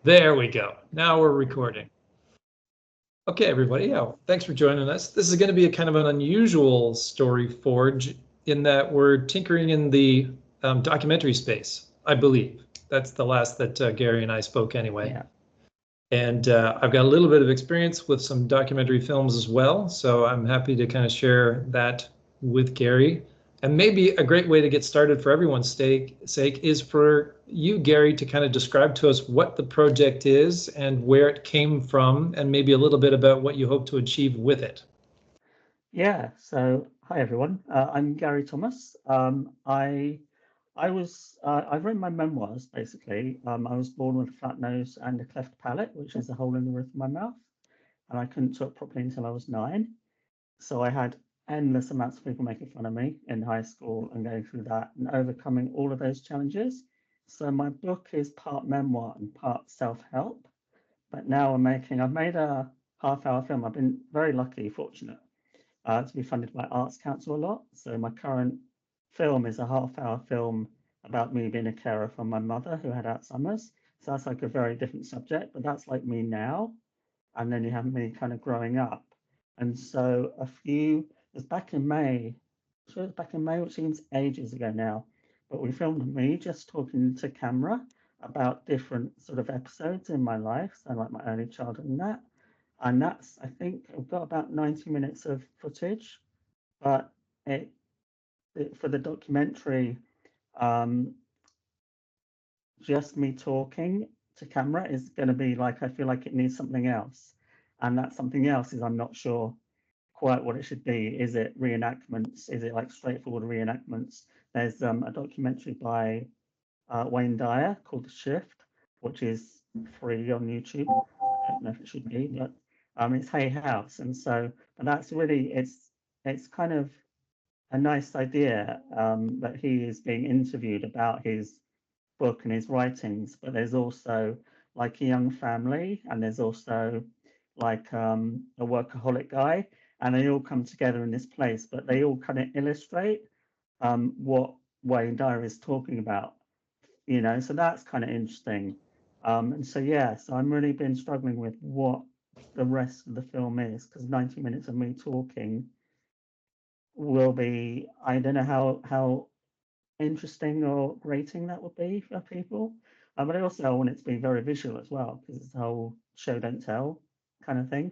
There we go. Now we're recording. Okay, everybody. Yeah, thanks for joining us. This is going to be a kind of an unusual story forge in that we're tinkering in the documentary space, I believe. That's the last that Gary and I spoke anyway. Yeah. And I've got a little bit of experience with some documentary films as well, so I'm happy to kind of share that with Gary. And maybe a great way to get started for everyone's sake is for you, Gary, to kind of describe to us what the project is and where it came from, and maybe a little bit about what you hope to achieve with it. Yeah. So, hi everyone. I'm Gary Thomas. I've written my memoirs basically. I was born with a flat nose and a cleft palate, which is a hole in the roof of my mouth, and I couldn't talk properly until I was 9. So I had endless amounts of people making fun of me in high school and going through that and overcoming all of those challenges. So my book is part memoir and part self-help. But now I've made a half-hour film. I've been very lucky, fortunate, to be funded by Arts Council a lot. So my current film is a half-hour film about me being a carer for my mother who had Alzheimer's. So that's like a very different subject, but that's like me now. And then you have me kind of growing up. And so it was back in May, sure it was back in May, which seems ages ago now, but we filmed me just talking to camera about different sort of episodes in my life, so like my early childhood and that. And that's, I think, I've got about 90 minutes of footage, but it, for the documentary, um, just me talking to camera is going to be like, I feel like it needs something else. And that something else is I'm not sure quite what it should be. Is it reenactments? Is it like straightforward reenactments? There's a documentary by Wayne Dyer called The Shift, which is free on YouTube. I don't know if it should be, but it's Hay House, and so and that's really it's kind of a nice idea that he is being interviewed about his book and his writings, but there's also like a young family, and there's also like a workaholic guy, and they all come together in this place, but they all kind of illustrate what Wayne Dyer is talking about, so that's kind of interesting. And so, yeah, so I'm really been struggling with what the rest of the film is because 90 minutes of me talking will be, I don't know how interesting or grating that would be for people. But I also want it to be very visual as well because it's the whole show don't tell kind of thing.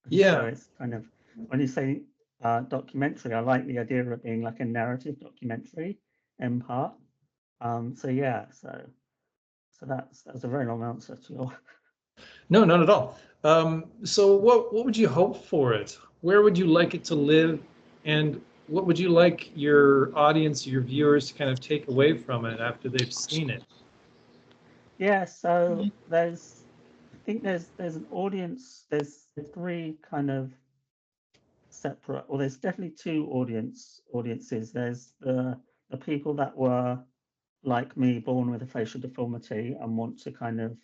So Yeah. it's kind of when you say documentary, I like the idea of it being like a narrative documentary in part. So yeah, so that's a very long answer to your. No, not at all. So what would you hope for it? Where would you like it to live? And what would you like your audience, your viewers to kind of take away from it after they've seen it? Yeah, so I think there's an audience. There's three kind of separate, or there's definitely two audiences. There's the people that were like me, born with a facial deformity and want to kind of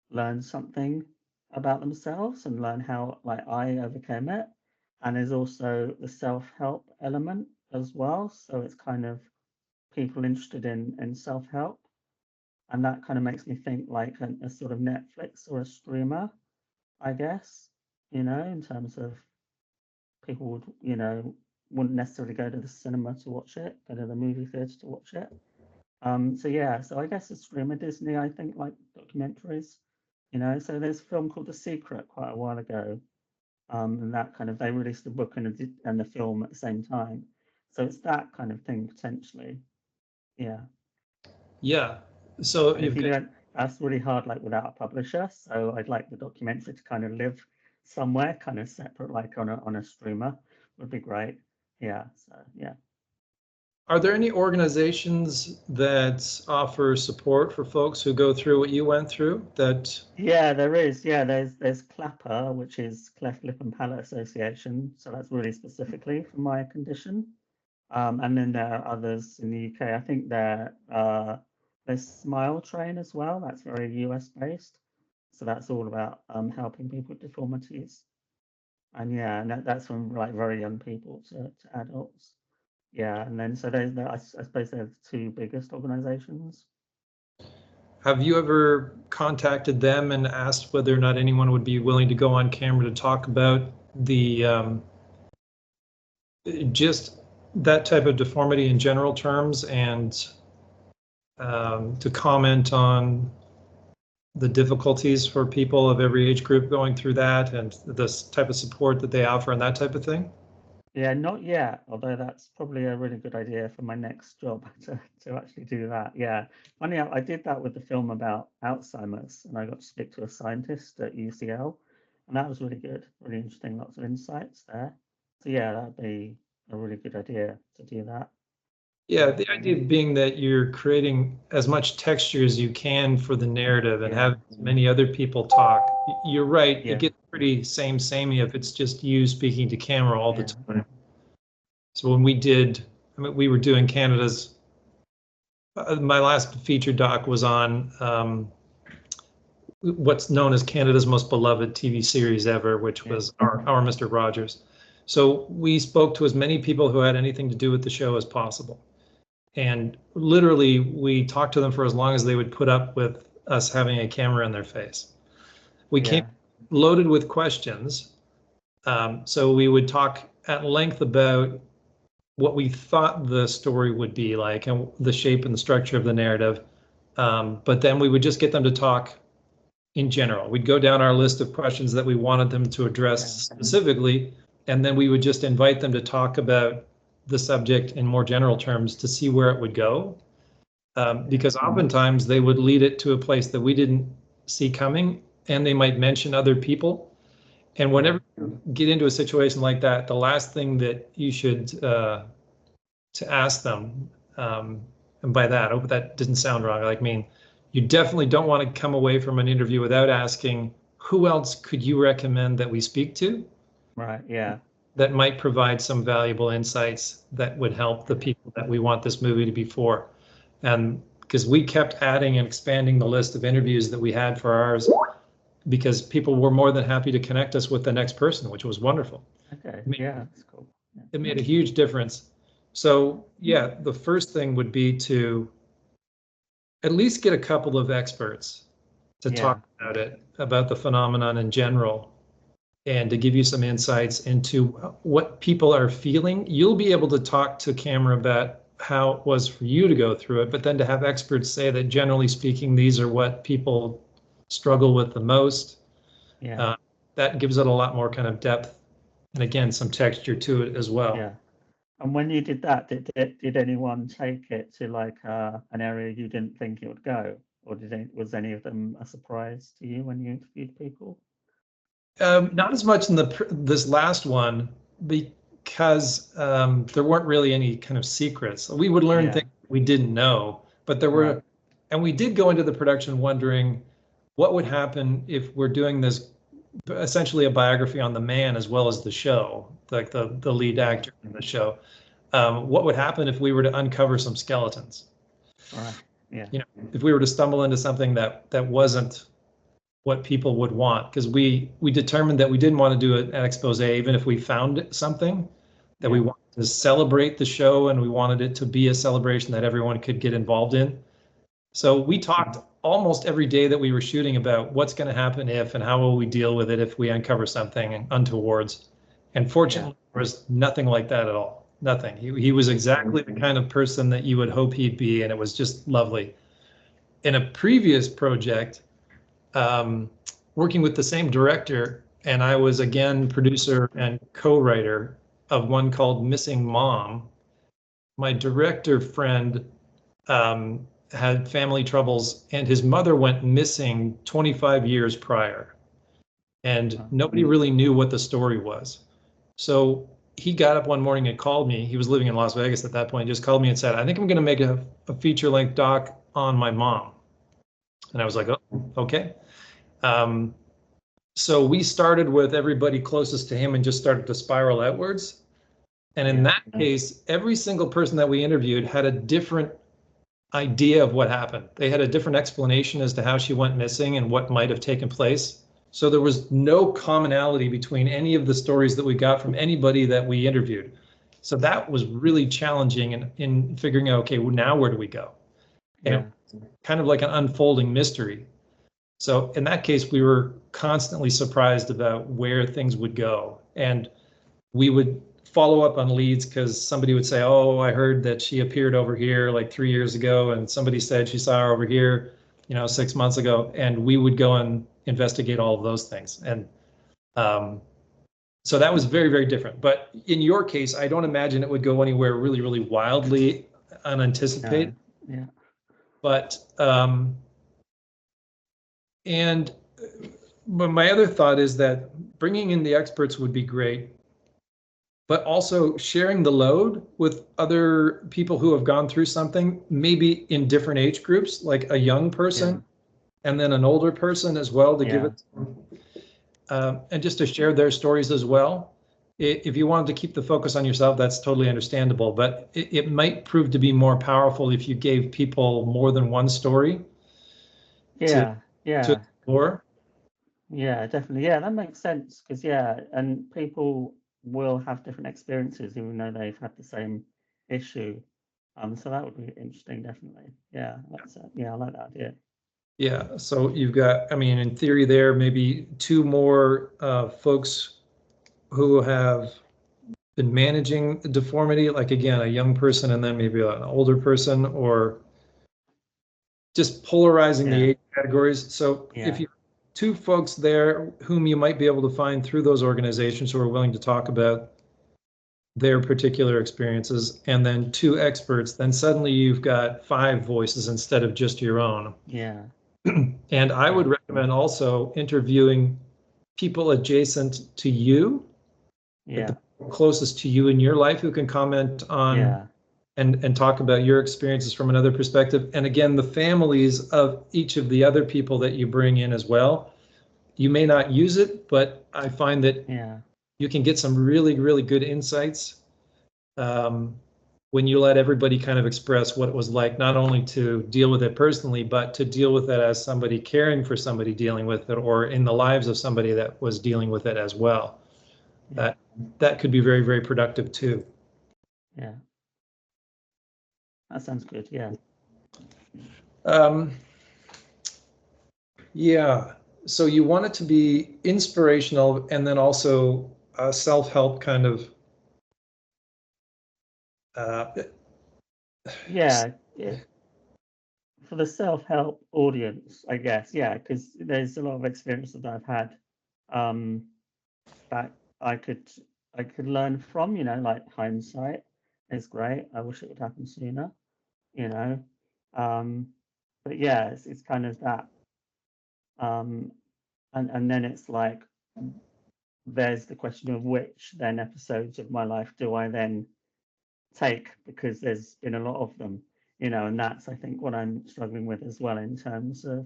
learn something about themselves and learn how like I overcame it. And there's also the self-help element as well. So it's kind of people interested in self-help. And that kind of makes me think like a sort of Netflix or a streamer, I guess, in terms of people would, wouldn't necessarily go to the cinema to watch it, go to the movie theater to watch it. So yeah, so I guess a streamer Disney, I think like documentaries, so there's a film called The Secret quite a while ago, and that kind of they released the book and the film at the same time, so it's that kind of thing potentially, yeah. Yeah. So And if you've you got, don't, that's really hard, like without a publisher. So I'd like the documentary to kind of live somewhere, kind of separate, like on a streamer, would be great. Yeah. So yeah. are there any organizations that offer support for folks who go through what you went through that? Yeah, there is. Yeah, there's CLAPA, which is Cleft Lip and Palate Association. So that's really specifically for my condition. And then there are others in the UK. I think there's Smile Train as well. That's very US based. So that's all about helping people with deformities. And yeah, and that's from like very young people to adults. Yeah, and then so I suppose they're the two biggest organizations. Have you ever contacted them and asked whether or not anyone would be willing to go on camera to talk about the just that type of deformity in general terms, and to comment on the difficulties for people of every age group going through that, and this type of support that they offer and that type of thing? Yeah, not yet, although that's probably a really good idea for my next job to actually do that. Yeah. Funny, I did that with the film about Alzheimer's, and I got to speak to a scientist at UCL, and that was really good, really interesting, lots of insights there. So yeah, that'd be a really good idea to do that. Yeah, the idea being that you're creating as much texture as you can for the narrative and Yeah, have as many other people talk. You're right, it yeah, gets pretty samey if it's just you speaking to camera all the yeah, time. So when we did, I mean, we were doing Canada's, my last feature doc was on what's known as Canada's most beloved TV series ever, which yeah, was our Mr. Rogers. So we spoke to as many people who had anything to do with the show as possible. And literally, we talked to them for as long as they would put up with us having a camera in their face. We came yeah, loaded with questions. So we would talk at length about what we thought the story would be like and the shape and the structure of the narrative. But then we would just get them to talk in general. We'd go down our list of questions that we wanted them to address yeah, specifically, and then we would just invite them to talk about the subject in more general terms to see where it would go. yeah, Because oftentimes they would lead it to a place that we didn't see coming, and they might mention other people. And yeah, whenever you get into a situation like that, the last thing that you should to ask them, and by that, I hope that didn't sound wrong. I mean, you definitely don't want to come away from an interview without asking, who else could you recommend that we speak to right, yeah, that might provide some valuable insights that would help the yeah, people that we want this movie to be for. And because we kept adding and expanding the list of interviews that we had for ours, because people were more than happy to connect us with the next person, which was wonderful. okay, I mean, yeah, that's cool. Yeah, it made a huge difference. So yeah, the first thing would be to at least get a couple of experts to yeah, talk about it, about the phenomenon in general, and to give you some insights into what people are feeling. You'll be able to talk to camera about how it was for you to go through it, but then to have experts say that generally speaking, these are what people struggle with the most. yeah, Uh, that gives it a lot more kind of depth and again, some texture to it as well. yeah. And when you did that, did anyone take it to like an area you didn't think it would go, or was any of them a surprise to you when you interviewed people? Not as much in this last one because there weren't really any kind of secrets. We would learn Yeah, things we didn't know, but there right. were, and we did go into the production wondering what would happen if we're doing this essentially a biography on the man as well as the show, like the lead Yeah, actor in the show. What would happen if we were to uncover some skeletons? right. Yeah, You know, if we were to stumble into something that wasn't what people would want, because we determined that we didn't want to do an expose even if we found something, that we yeah, wanted to celebrate the show and we wanted it to be a celebration that everyone could get involved in. So we talked almost every day that we were shooting about what's going to happen if and how will we deal with it if we uncover something untowards. And yeah, fortunately, there was nothing like that at all. Nothing. He was exactly the kind of person that you would hope he'd be, and it was just lovely. In a previous project, um, working with the same director, and I was again producer and co-writer of one called Missing Mom. My director friend had family troubles, and his mother went missing 25 years prior, and uh, nobody really knew what the story was. So he got up one morning and called me. He was living in Las Vegas at that point. Just called me and said, "I think I'm going to make a feature-length doc on my mom." And I was like, "Oh, okay." Um, So we started with everybody closest to him and just started to spiral outwards. And in yeah, that case, every single person that we interviewed had a different idea of what happened. They had a different explanation as to how she went missing and what might have taken place. So there was no commonality between any of the stories that we got from anybody that we interviewed. So that was really challenging in figuring out, okay, well, now where do we go? Yeah. kind of like an unfolding mystery. So in that case, we were constantly surprised about where things would go. And we would follow up on leads because somebody would say, oh, I heard that she appeared over here like 3 years ago, and somebody said she saw her over here, 6 months ago. And we would go and investigate all of those things. And so that was very, very different. But in your case, I don't imagine it would go anywhere really, really wildly unanticipated. Yeah. But and but my other thought is that bringing in the experts would be great, but also sharing the load with other people who have gone through something, maybe in different age groups, like a young person and then an older person as well, to give it, and just to share their stories as well. If you wanted to keep the focus on yourself, that's totally understandable, but it might prove to be more powerful if you gave people more than one story to explore. Yeah, definitely. Yeah, that makes sense because and people will have different experiences even though they've had the same issue. So that would be interesting, definitely. Yeah, I like that idea. Yeah, so you've got, I mean, in theory there, maybe two more folks who have been managing the deformity, like again, a young person and then maybe an older person, or just polarizing the age categories. So if you two folks there whom you might be able to find through those organizations who are willing to talk about their particular experiences, and then two experts, then suddenly you've got five voices instead of just your own. Yeah. And I would recommend also interviewing people adjacent to you, like the closest to you in your life, who can comment on and talk about your experiences from another perspective. And again, the families of each of the other people that you bring in as well. You may not use it, but I find that you can get some really, really good insights when you let everybody kind of express what it was like, not only to deal with it personally, but to deal with it as somebody caring for somebody dealing with it, or in the lives of somebody that was dealing with it as well. That could be very, very productive too. Yeah. That sounds good. Yeah. Yeah. So you want it to be inspirational and then also self-help kind of. Yeah. For the self-help audience, I guess. Yeah, because there's a lot of experience that I've had that I could learn from. Like hindsight is great. I wish it would happen sooner. You know, but yeah, it's kind of that. And then it's like there's the question of which then episodes of my life do I then take, because there's been a lot of them, and that's I think what I'm struggling with as well in terms of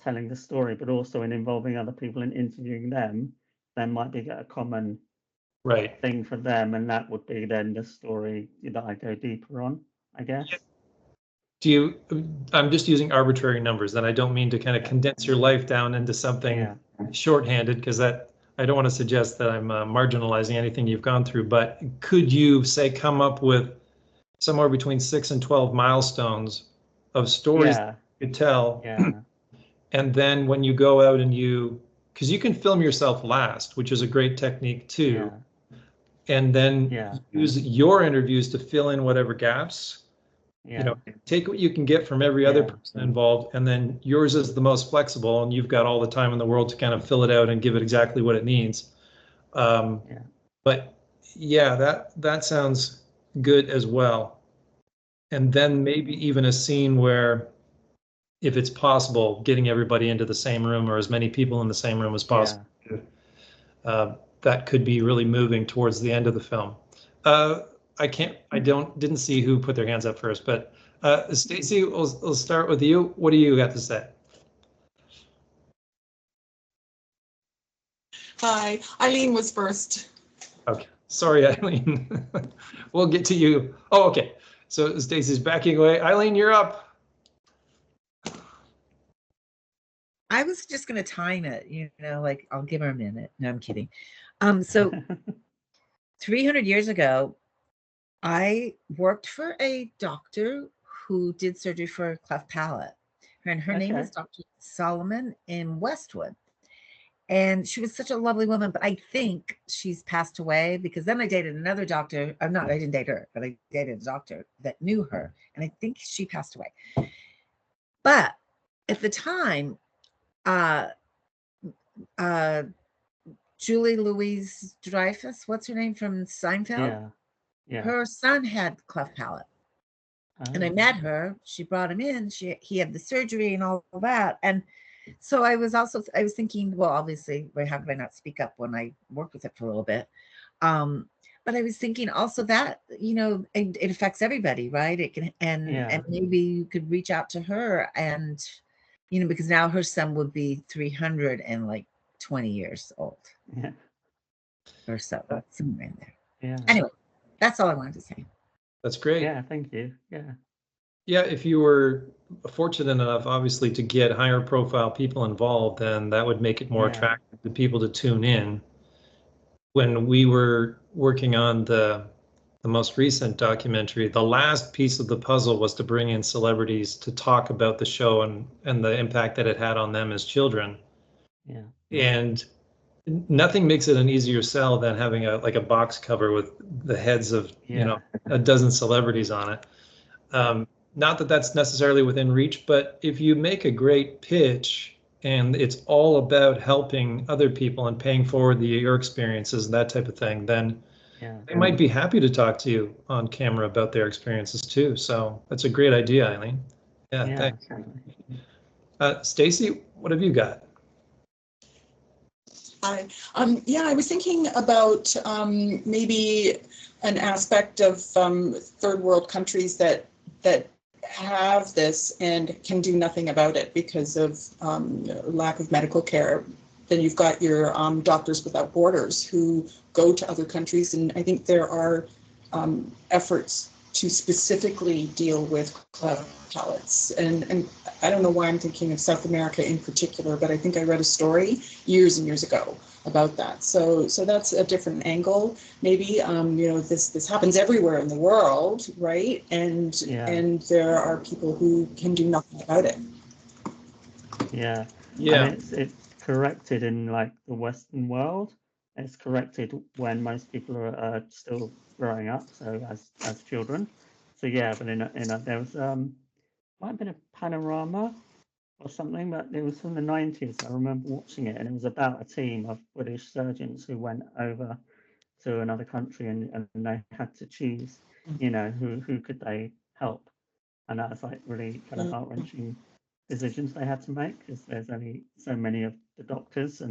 telling the story, but also in involving other people and interviewing them. There might be a common thing for them, and that would be then the story that I go deeper on, I guess. I'm just using arbitrary numbers, and I don't mean to kind of condense your life down into something shorthanded, because that I don't want to suggest that I'm marginalizing anything you've gone through, but could you say come up with somewhere between 6 and 12 milestones of stories you could tell? And then when you go out and because you can film yourself last, which is a great technique too, and then use your interviews to fill in whatever gaps. Take what you can get from every other person involved, and then yours is the most flexible, and you've got all the time in the world to kind of fill it out and give it exactly what it needs. But yeah, that sounds good as well. And then maybe even a scene where, if it's possible, getting everybody into the same room, or as many people in the same room as possible. That could be really moving towards the end of the film. Didn't see who put their hands up first, but Stacy, we'll start with you. What do you got to say? Hi, Eileen was first. Okay, sorry, Eileen. We'll get to you. Oh, okay. So Stacy's backing away. Eileen, you're up. I was just going to time it, like I'll give her a minute. No, I'm kidding. So 300 years ago, I worked for a doctor who did surgery for a cleft palate. Her name Okay. was Dr. Solomon in Westwood. And she was such a lovely woman, but I think she's passed away, because then I dated another doctor. I'm not, I didn't date her, but I dated a doctor that knew her. And I think she passed away. But at the time, uh, Julie Louise Dreyfus, what's her name from Seinfeld? Yeah. Her son had cleft palate. And I Oh. met her. She brought him in. He had the surgery and all that. And so I was thinking, well, obviously, how could I not speak up when I worked with it for a little bit? But I was thinking also that, it affects everybody, right? It can, and maybe you could reach out to her, and, because now her son would be 320 years old. Yeah. Or so, somewhere in there. Yeah. Anyway, that's all I wanted to say. That's great. Yeah, thank you. Yeah. Yeah, if you were fortunate enough, obviously, to get higher profile people involved, then that would make it more attractive to people to tune in. When we were working on the most recent documentary, the last piece of the puzzle was to bring in celebrities to talk about the show and the impact that it had on them as children. Yeah. And nothing makes it an easier sell than having a box cover with the heads of a dozen celebrities on it. Not that that's necessarily within reach, but if you make a great pitch and it's all about helping other people and paying forward your experiences and that type of thing, then they might be happy to talk to you on camera about their experiences too. So that's a great idea, Eileen. Yeah, thanks. Stacy, what have you got? Hi. Yeah, I was thinking about maybe an aspect of third world countries that have this and can do nothing about it because of lack of medical care. Then you've got your Doctors Without Borders who go to other countries, and I think there are efforts to specifically deal with cleft palates. And I don't know why I'm thinking of South America in particular, but I think I read a story years and years ago about that. So that's a different angle. Maybe this happens everywhere in the world, right? And there are people who can do nothing about it. Yeah. Yeah. And it's corrected in like the Western world. It's corrected when most people are still growing up, so as children. So yeah, but there was might have been a panorama or something, but it was from the 90s. I remember watching it, and it was about a team of British surgeons who went over to another country, and they had to choose, who could they help, and that was like really kind of heart-wrenching decisions they had to make, because there's only so many of the doctors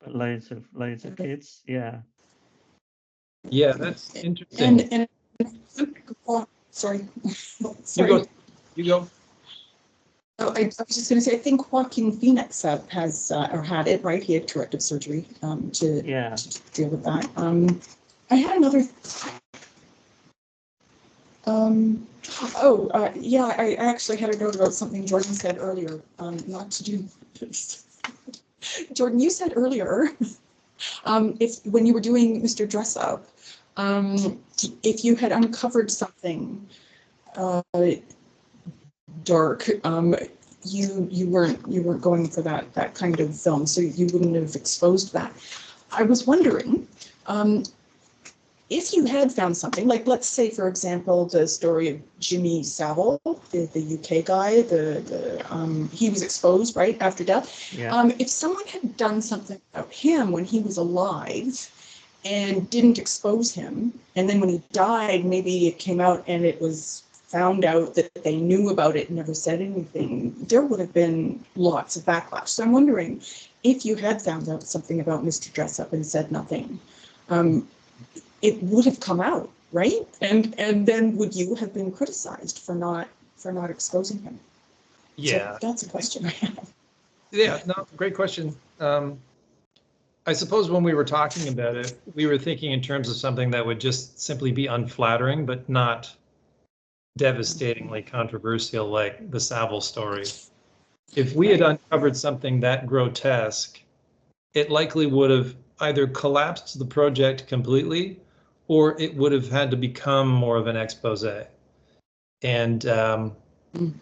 but loads of kids. Yeah, that's interesting. And sorry. You go. Oh, I was just going to say, I think Joaquin Phoenix has or had it, right? He had corrective surgery to deal with that. I had another. I actually had a note about something Jordan said earlier. Not to do. Jordan, you said earlier, when you were doing Mr. Dress Up, if you had uncovered something dark, you weren't going for that kind of film, so you wouldn't have exposed that. I was wondering, if you had found something, like let's say, for example, the story of Jimmy Savile, the UK guy, he was exposed right after death. Yeah. If someone had done something about him when he was alive and didn't expose him, and then when he died, maybe it came out and it was found out that they knew about it and never said anything, there would have been lots of backlash. So I'm wondering, if you had found out something about Mr. Dress Up and said nothing, it would have come out, right? And then would you have been criticized for not exposing him? Yeah. So that's a question I have. Yeah, no, great question. I suppose when we were talking about it, we were thinking in terms of something that would just simply be unflattering, but not devastatingly controversial, like the Savile story. If we had uncovered something that grotesque, it likely would have either collapsed the project completely, or it would have had to become more of an expose. And Mm.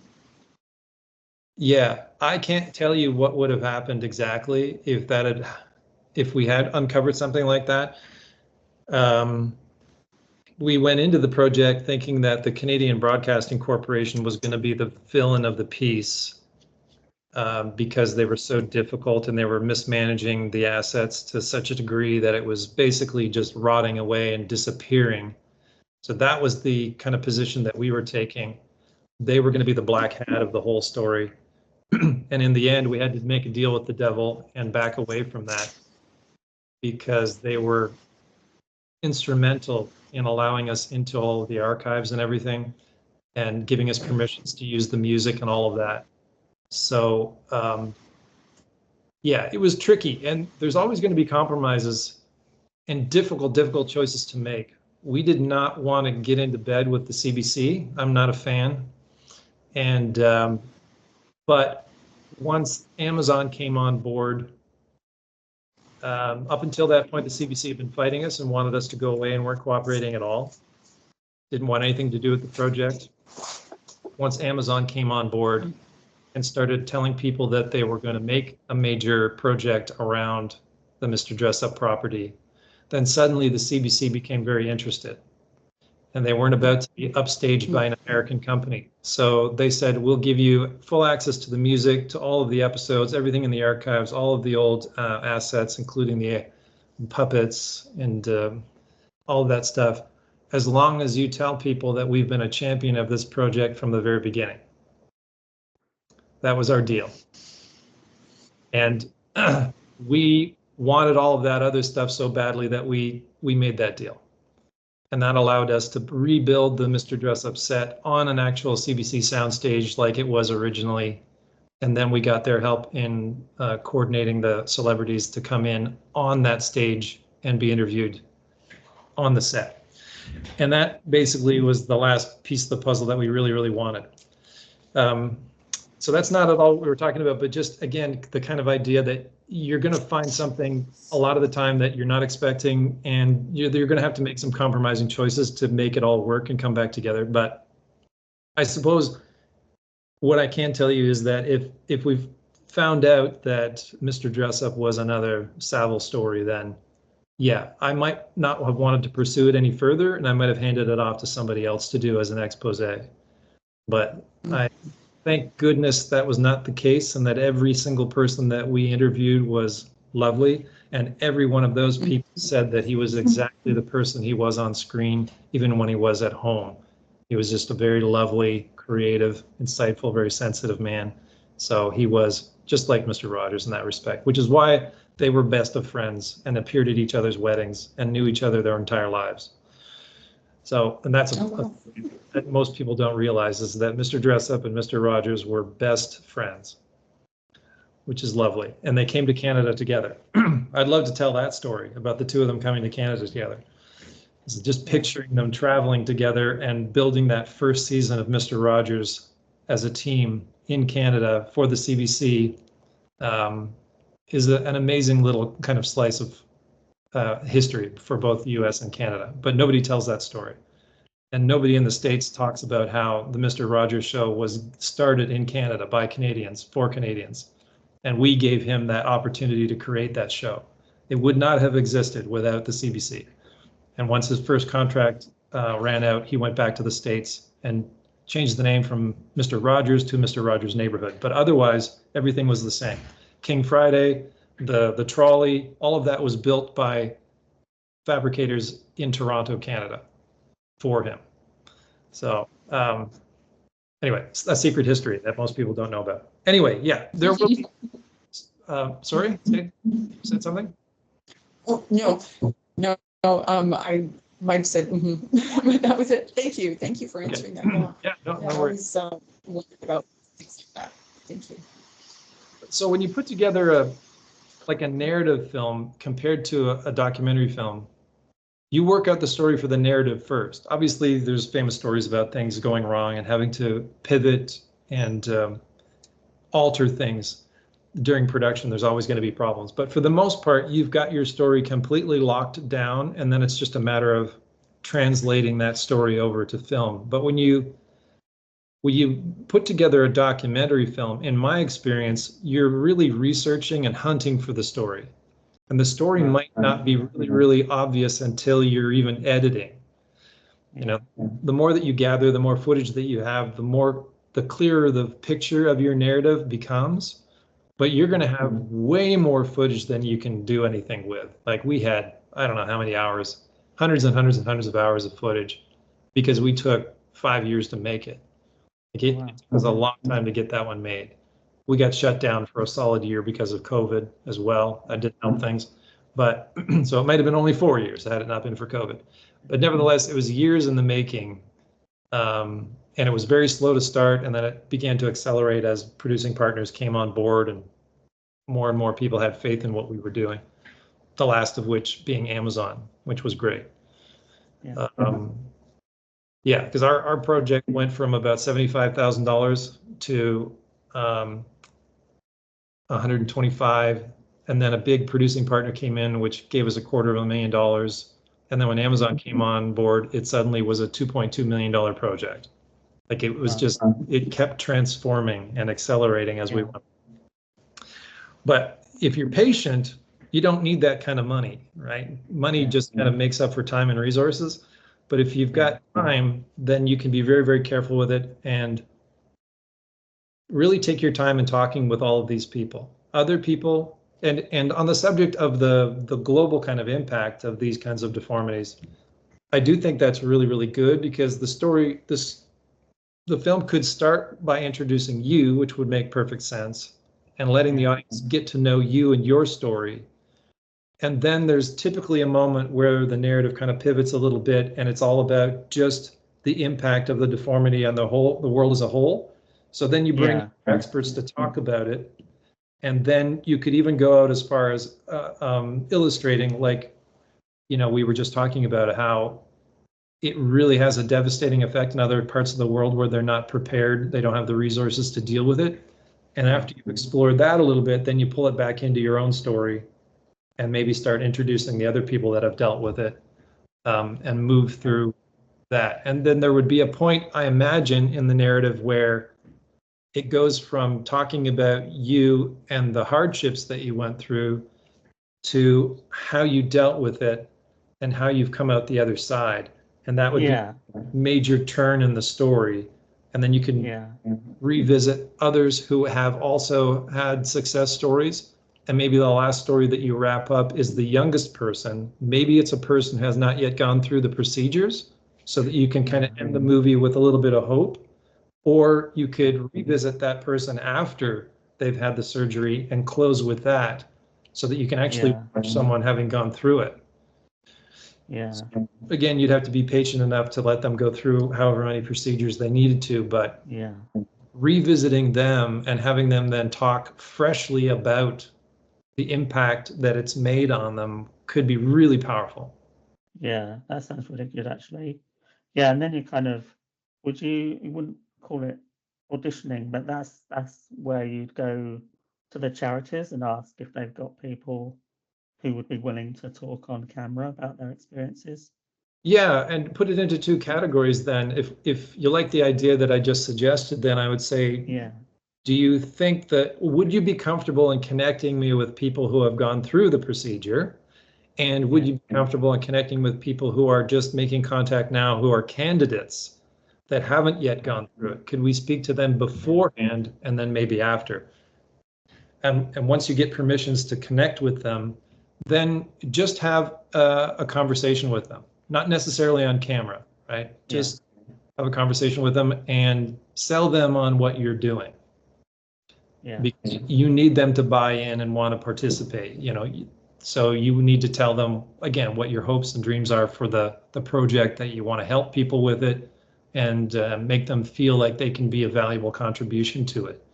yeah, I can't tell you what would have happened exactly if we had uncovered something like that. We went into the project thinking that the Canadian Broadcasting Corporation was going to be the villain of the piece, because they were so difficult and they were mismanaging the assets to such a degree that it was basically just rotting away and disappearing. So that was the kind of position that we were taking. They were going to be the black hat of the whole story. And in the end, we had to make a deal with the devil and back away from that because they were instrumental in allowing us into all of the archives and everything and giving us permissions to use the music and all of that. So yeah, it was tricky, and there's always going to be compromises and difficult choices to make. We did not want to get into bed with the CBC. I'm not a fan. And but once Amazon came on board, up until that point, the CBC had been fighting us and wanted us to go away and weren't cooperating at all. Didn't want anything to do with the project. Once Amazon came on board and started telling people that they were going to make a major project around the Mr. Dress-Up property, then suddenly the CBC became very interested. And they weren't about to be upstaged by an American company. So they said, we'll give you full access to the music, to all of the episodes, everything in the archives, all of the old assets, including the puppets and all of that stuff, as long as you tell people that we've been a champion of this project from the very beginning. That was our deal. And we wanted all of that other stuff so badly that we made that deal. And that allowed us to rebuild the Mr. Dress-Up set on an actual CBC soundstage like it was originally. And then we got their help in coordinating the celebrities to come in on that stage and be interviewed on the set. And that basically was the last piece of the puzzle that we really wanted. So that's not at all what we were talking about, but just, again, the kind of idea that you're going to find something a lot of the time that you're not expecting, and you're going to have to make some compromising choices to make it all work and come back together. But I suppose what I can tell you is that if we've found out that Mr. Dress-Up was another Savile story, then yeah, I might not have wanted to pursue it any further, and I might have handed it off to somebody else to do as an expose. But I thank goodness that was not the case, and that every single person that we interviewed was lovely. And every one of those people said that he was exactly the person he was on screen, even when he was at home. He was just a very lovely, creative, insightful, very sensitive man. So he was just like Mr. Rogers in that respect, which is why they were best of friends and appeared at each other's weddings and knew each other their entire lives. So, and that's that most people don't realize, is that Mr. Dress-Up and Mr. Rogers were best friends, which is lovely. And they came to Canada together. I'd love to tell that story about the two of them coming to Canada together. So just picturing them traveling together and building that first season of Mr. Rogers as a team in Canada for the CBC is an amazing little kind of slice of history for both the US and Canada. But nobody tells that story. And nobody in the States talks about how the Mr. Rogers show was started in Canada by Canadians, for Canadians. And we gave him that opportunity to create that show. It would not have existed without the CBC. And once his first contract ran out, he went back to the States and changed the name from Mr. Rogers to Mr. Rogers Neighborhood. But otherwise, everything was the same. King Friday, the trolley, all of that was built by fabricators in Toronto, Canada, for him. So anyway, a secret history that most people don't know about. Anyway, yeah, there will be. Sorry, you said something? Oh, no. I might have said, but that was it. Thank you for answering that. Yeah, no I worries. always wondered about things like that. Thank you. So when you put together a narrative film compared to a documentary film, you work out the story for the narrative first. Obviously, there's famous stories about things going wrong and having to pivot and alter things during production. There's always going to be problems. But for the most part, you've got your story completely locked down, and then it's just a matter of translating that story over to film. But when you when you put together a documentary film, in my experience, you're really researching and hunting for the story. And the story might not be really, really obvious until you're even editing. You know, the more that you gather, the more footage that you have, the clearer the picture of your narrative becomes. But you're going to have way more footage than you can do anything with. Like we had, I don't know how many hours, hundreds and hundreds and hundreds of hours of footage, because we took 5 years to make it. It was a long time to get that one made. We got shut down for a solid year because of COVID as well. That didn't help things. But so it might have been only 4 years had it not been for COVID. But nevertheless, it was years in the making. And it was very slow to start. And then it began to accelerate as producing partners came on board and more people had faith in what we were doing. The last of which being Amazon, which was great. Yeah, because our project went from about $75,000 to 125, and then a big producing partner came in, which gave us $250,000. And then when Amazon came on board, it suddenly was a $2.2 million project. Like it was just, it kept transforming and accelerating as we went. But if you're patient, you don't need that kind of money, right? Money just kind of makes up for time and resources. But if you've got time, then you can be very, very careful with it and really take your time in talking with all of these people, other people. And on the subject of the global kind of impact of these kinds of deformities, I do think that's really, really good, because the film could start by introducing you, which would make perfect sense, and letting the audience get to know you and your story. And then there's typically a moment where the narrative kind of pivots a little bit, and it's all about just the impact of the deformity on the world as a whole. So then you bring experts to talk about it. And then you could even go out as far as illustrating, like, we were just talking about how it really has a devastating effect in other parts of the world where they're not prepared. They don't have the resources to deal with it. And after you've explored that a little bit, then you pull it back into your own story and maybe start introducing the other people that have dealt with it, and move through that. And then there would be a point, I imagine, in the narrative where it goes from talking about you and the hardships that you went through to how you dealt with it and how you've come out the other side. And that would be a major turn in the story. And then you can revisit others who have also had success stories. And maybe the last story that you wrap up is the youngest person. Maybe it's a person who has not yet gone through the procedures, so that you can kind of end the movie with a little bit of hope. Or you could revisit that person after they've had the surgery and close with that, so that you can actually watch someone having gone through it. So, again, you'd have to be patient enough to let them go through however many procedures they needed to, but revisiting them and having them then talk freshly about the impact that it's made on them could be really powerful. Yeah, that sounds really good, actually. Yeah, and then you kind of you wouldn't call it auditioning, but that's where you'd go to the charities and ask if they've got people who would be willing to talk on camera about their experiences. Yeah, and put it into two categories then. If you like the idea that I just suggested, then I would say, do you think would you be comfortable in connecting me with people who have gone through the procedure? And would you be comfortable in connecting with people who are just making contact now, who are candidates that haven't yet gone through it? Could we speak to them beforehand and then maybe after? And once you get permissions to connect with them, then just have a conversation with them, not necessarily on camera, right? Just have a conversation with them and sell them on what you're doing. Because you need them to buy in and want to participate, so you need to tell them, again, what your hopes and dreams are for the project, that you want to help people with it, and make them feel like they can be a valuable contribution to it.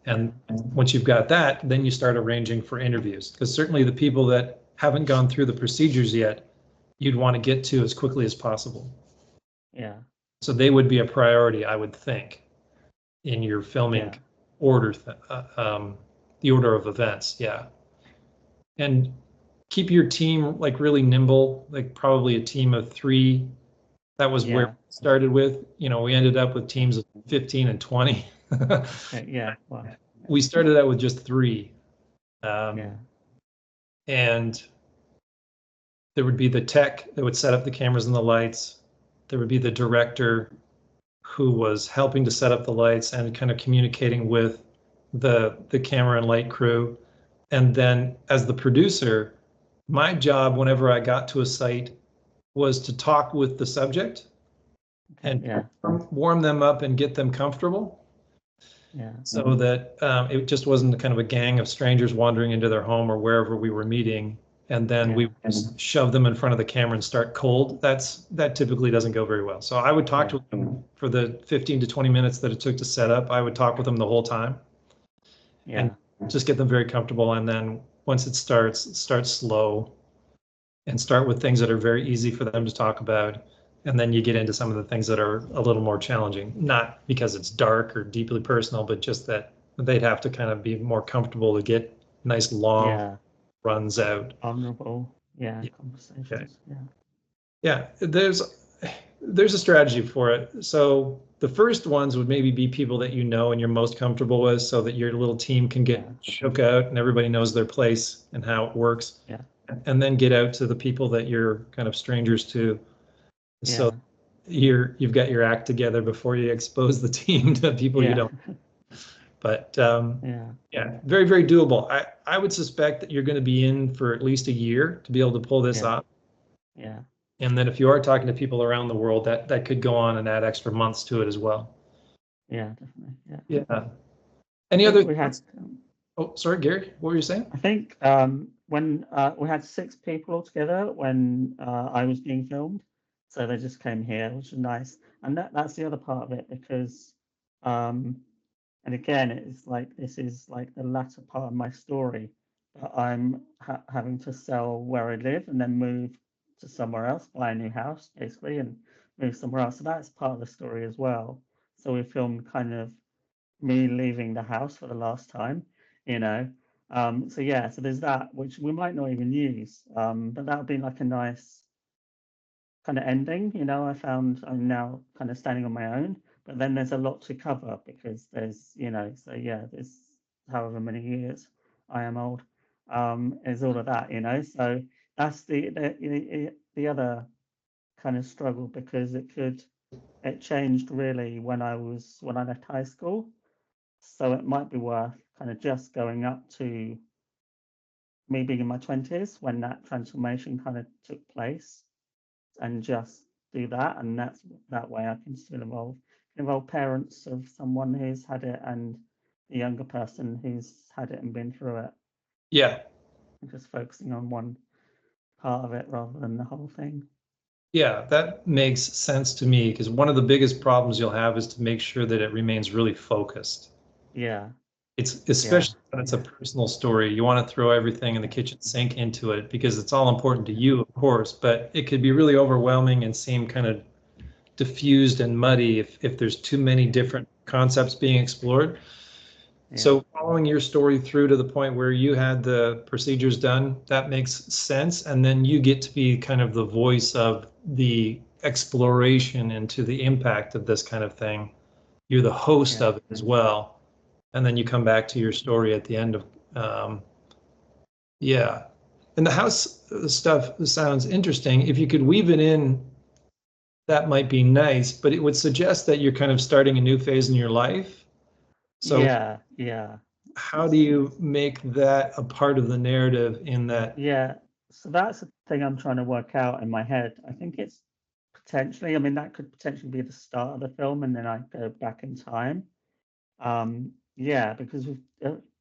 And once you've got that, then you start arranging for interviews, because certainly the people that haven't gone through the procedures yet, you'd want to get to as quickly as possible. So they would be a priority, I would think, in your filming order, the order of events. And keep your team like really nimble, like probably a team of 3 That was where Yeah. we started with. We ended up with teams of 15 and 20. Okay. Yeah. Well. We started out with just 3. Yeah. And there would be the tech that would set up the cameras and the lights. There would be the director who was helping to set up the lights and kind of communicating with the camera and light crew. And then as the producer, my job whenever I got to a site was to talk with the subject Okay. and Yeah. warm them up and get them comfortable Yeah. so that it just wasn't kind of a gang of strangers wandering into their home or wherever we were meeting. And then Yeah. we would just shove them in front of the camera and start cold. That typically doesn't go very well. So I would talk Yeah. to them for the 15 to 20 minutes that it took to set up. I would talk with them the whole time Yeah. and just get them very comfortable. And then once it starts slow and start with things that are very easy for them to talk about. And then you get into some of the things that are a little more challenging, not because it's dark or deeply personal, but just that they'd have to kind of be more comfortable to get nice long Yeah. runs out. Honorable. Yeah. Yeah. Conversations. Yeah. Yeah, there's a strategy for it. So the first ones would maybe be people that you know and you're most comfortable with, so that your little team can get Yeah. shook out and everybody knows their place and how it works. Yeah. And then get out to the people that you're kind of strangers to. Yeah. So you've got your act together before you expose the team to people you Yeah. don't. But Yeah. yeah, very, very doable. I would suspect that you're going to be in for at least a year to be able to pull this Yeah. off. Yeah. And then if you are talking to people around the world, that could go on and add extra months to it as well. Yeah. Definitely. Yeah. Yeah. I Any think other we had. thoughts? Oh, sorry, Gary, what were you saying? I think when we had 6 people altogether when I was being filmed, so they just came here, which is nice. And that's the other part of it because, and again, it's like this is like the latter part of my story that I'm having to sell where I live and then move to somewhere else, buy a new house basically, and move somewhere else. So that's part of the story as well. So we filmed kind of me leaving the house for the last time, you know. So yeah, so there's that, which we might not even use, but that would be like a nice kind of ending, you know. I found I'm now kind of standing on my own, but then there's a lot to cover because there's, you know, so yeah, there's however many years I am old, is all of that, you know. So that's the other kind of struggle because it changed really when I left high school. So it might be worth kind of just going up to me being in my 20s when that transformation kind of took place and just do that. And that way I can still involve parents of someone who's had it and the younger person who's had it and been through it. Yeah. And just focusing on one part of it rather than the whole thing. Yeah, that makes sense to me because one of the biggest problems you'll have is to make sure that it remains really focused. Yeah. It's Yeah. especially when it's a personal story. You want to throw everything in the kitchen sink into it because it's all important to you, of course, but it could be really overwhelming and seem kind of diffused and muddy if there's too many different concepts being explored. Yeah. So following your story through to the point where you had the procedures done, that makes sense. And then you get to be kind of the voice of the exploration into the impact of this kind of thing. You're the host Yeah. of it as well. And then you come back to your story at the end of, yeah. And the house stuff sounds interesting. If you could weave it in, that might be nice, but it would suggest that you're kind of starting a new phase in your life. So Yeah. Yeah. how do you make that a part of the narrative in that? Yeah, so that's the thing I'm trying to work out in my head. I think it's potentially, I mean, that could potentially be the start of the film, and then I go back in time. Yeah, because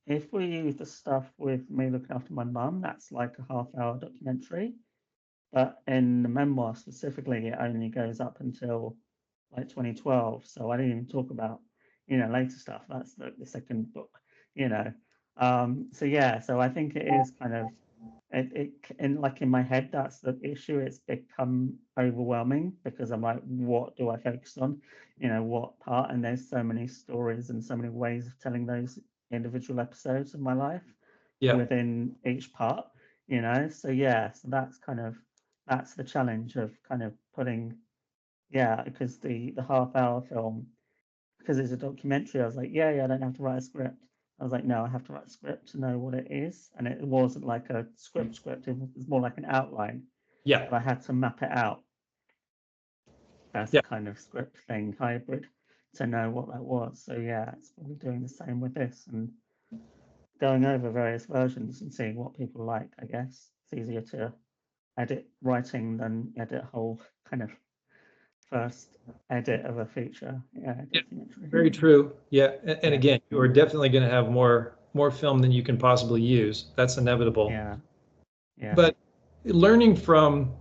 if we use the stuff with me looking after my mum, that's like a half-hour documentary. But in the memoir specifically, it only goes up until like 2012. So I didn't even talk about, later stuff. That's the second book, you know. So yeah, so I think it is kind of in like in my head, that's the issue. It's become overwhelming because I'm like, what do I focus on? What part? And there's so many stories and so many ways of telling those individual episodes of my life Yeah. within each part, So yeah, so that's the challenge of kind of putting, yeah, because the half-hour film, because it's a documentary, I was like, yeah, I don't have to write a script. I was like, no, I have to write a script to know what it is, and it wasn't like a script. It was more like an outline, Yeah, but I had to map it out as yeah, a kind of script thing, hybrid, to know what that was. So yeah, it's probably doing the same with this and going over various versions and seeing what people like, I guess. It's easier to edit writing than edit a whole kind of first edit of a feature. Yeah, yeah. documentary. Very true. Yeah, and Yeah, again, you are definitely going to have more film than you can possibly use. That's inevitable. yeah, yeah, But learning from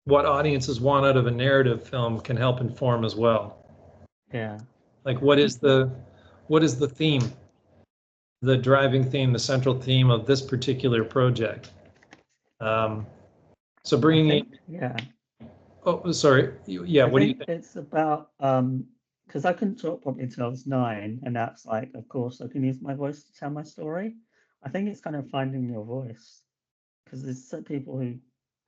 what audiences want out of a narrative film can help inform as well. yeah, Like what is the theme, the driving theme, the central theme of this particular project? Um, so I bringing think, in, yeah. oh, sorry, yeah, I what do you think think? it's about because I couldn't talk properly until I was 9, and that's like, of course, I can use my voice to tell my story. I think it's kind of finding your voice because there's some people who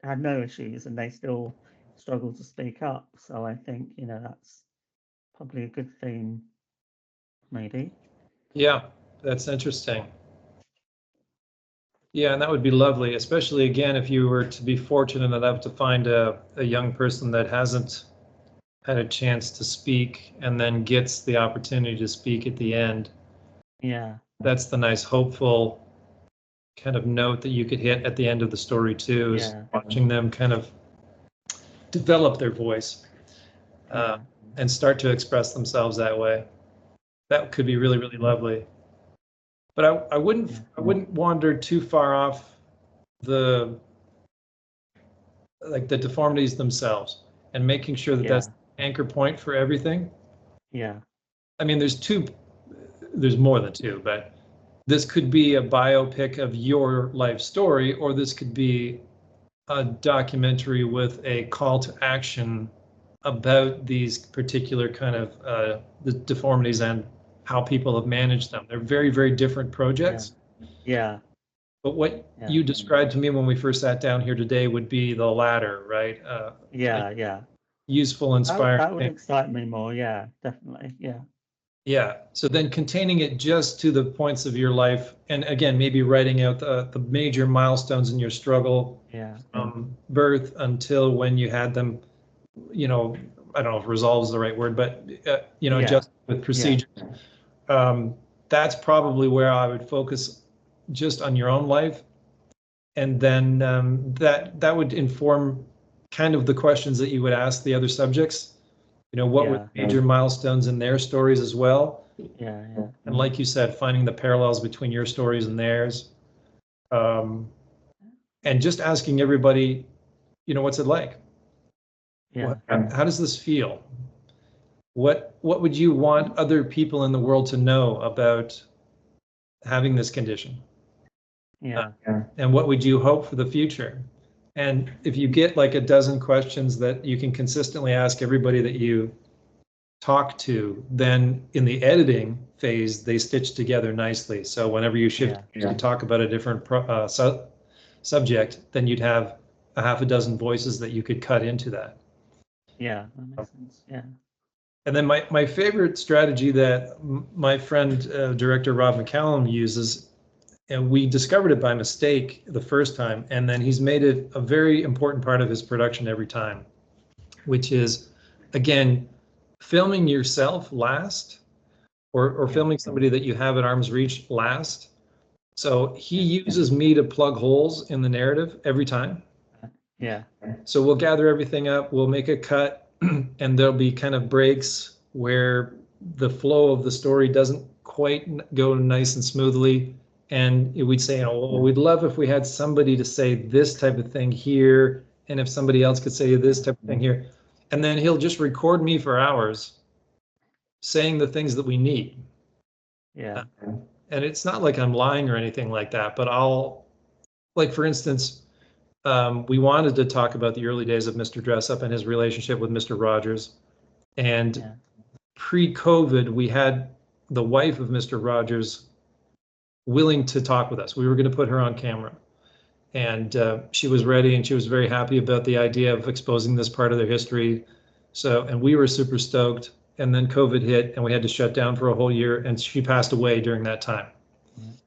had no issues and they still struggle to speak up. So I think, that's probably a good theme, maybe. Yeah, that's interesting. Yeah, and that would be lovely, especially again if you were to be fortunate enough to find a young person that hasn't had a chance to speak and then gets the opportunity to speak at the end. Yeah, That's the nice, hopeful kind of note that you could hit at the end of the story too, is yeah, watching them kind of develop their voice uh, yeah, and start to express themselves that way. That could be really, really lovely. But I wouldn't yeah, I wouldn't wander too far off the like the deformities themselves and making sure that that's yeah, the anchor point for everything. yeah, I mean, there's more than two, but this could be a biopic of your life story, or this could be a documentary with a call to action about these particular kind of the deformities and how people have managed them. They're very, very different yeah, projects. yeah, But what yeah, you described to me when we first sat down here today would be the latter, right? A yeah, yeah. useful, That inspiring that would thing. excite me more. Yeah, definitely. Yeah, Yeah. So then containing it just to the points of your life, and again, maybe writing out the major milestones in your struggle yeah, from birth until when you had them, I don't know if resolve is the right word, but, yeah, just with yeah, procedures. That's probably where I would focus just on your own life. And then that would inform kind of the questions that you would ask the other subjects. What were yeah, the major milestones in their stories as well? yeah, yeah, And like you said, finding the parallels between your stories and theirs. Um, and just asking everybody, what's it like? yeah, How does this feel? What would you want other people in the world to know about having this condition? Uh, yeah, and what would you hope for the future? And if you get like a dozen questions that you can consistently ask everybody that you talk to, then in the editing phase, they stitch together nicely. So whenever you shift yeah, to talk about a different subject, then you'd have a half a dozen voices that you could cut into that. yeah. That makes sense. Yeah, And then my favorite strategy that my friend, director Rob McCallum uses, and we discovered it by mistake the first time, and then he's made it a very important part of his production every time, which is, again, filming yourself last, or yeah, filming somebody that you have at arm's reach last. So he uses me to plug holes in the narrative every time. yeah, So we'll gather everything up, we'll make a cut, and there'll be kind of breaks where the flow of the story doesn't quite go nice and smoothly. And we'd say, well, we'd love if we had somebody to say this type of thing here, and if somebody else could say this type of thing here. And then he'll just record me for hours saying the things that we need. yeah, And it's not like I'm lying or anything like that, but like, for instance, we wanted to talk about the early days of Mr. Dressup and his relationship with Mr. Rogers. And yeah, pre-COVID, we had the wife of Mr. Rogers willing to talk with us. We were going to put her on camera. And she was ready, and she was very happy about the idea of exposing this part of their history. So, and we were super stoked. And then COVID hit and we had to shut down for a whole year, and she passed away during that time.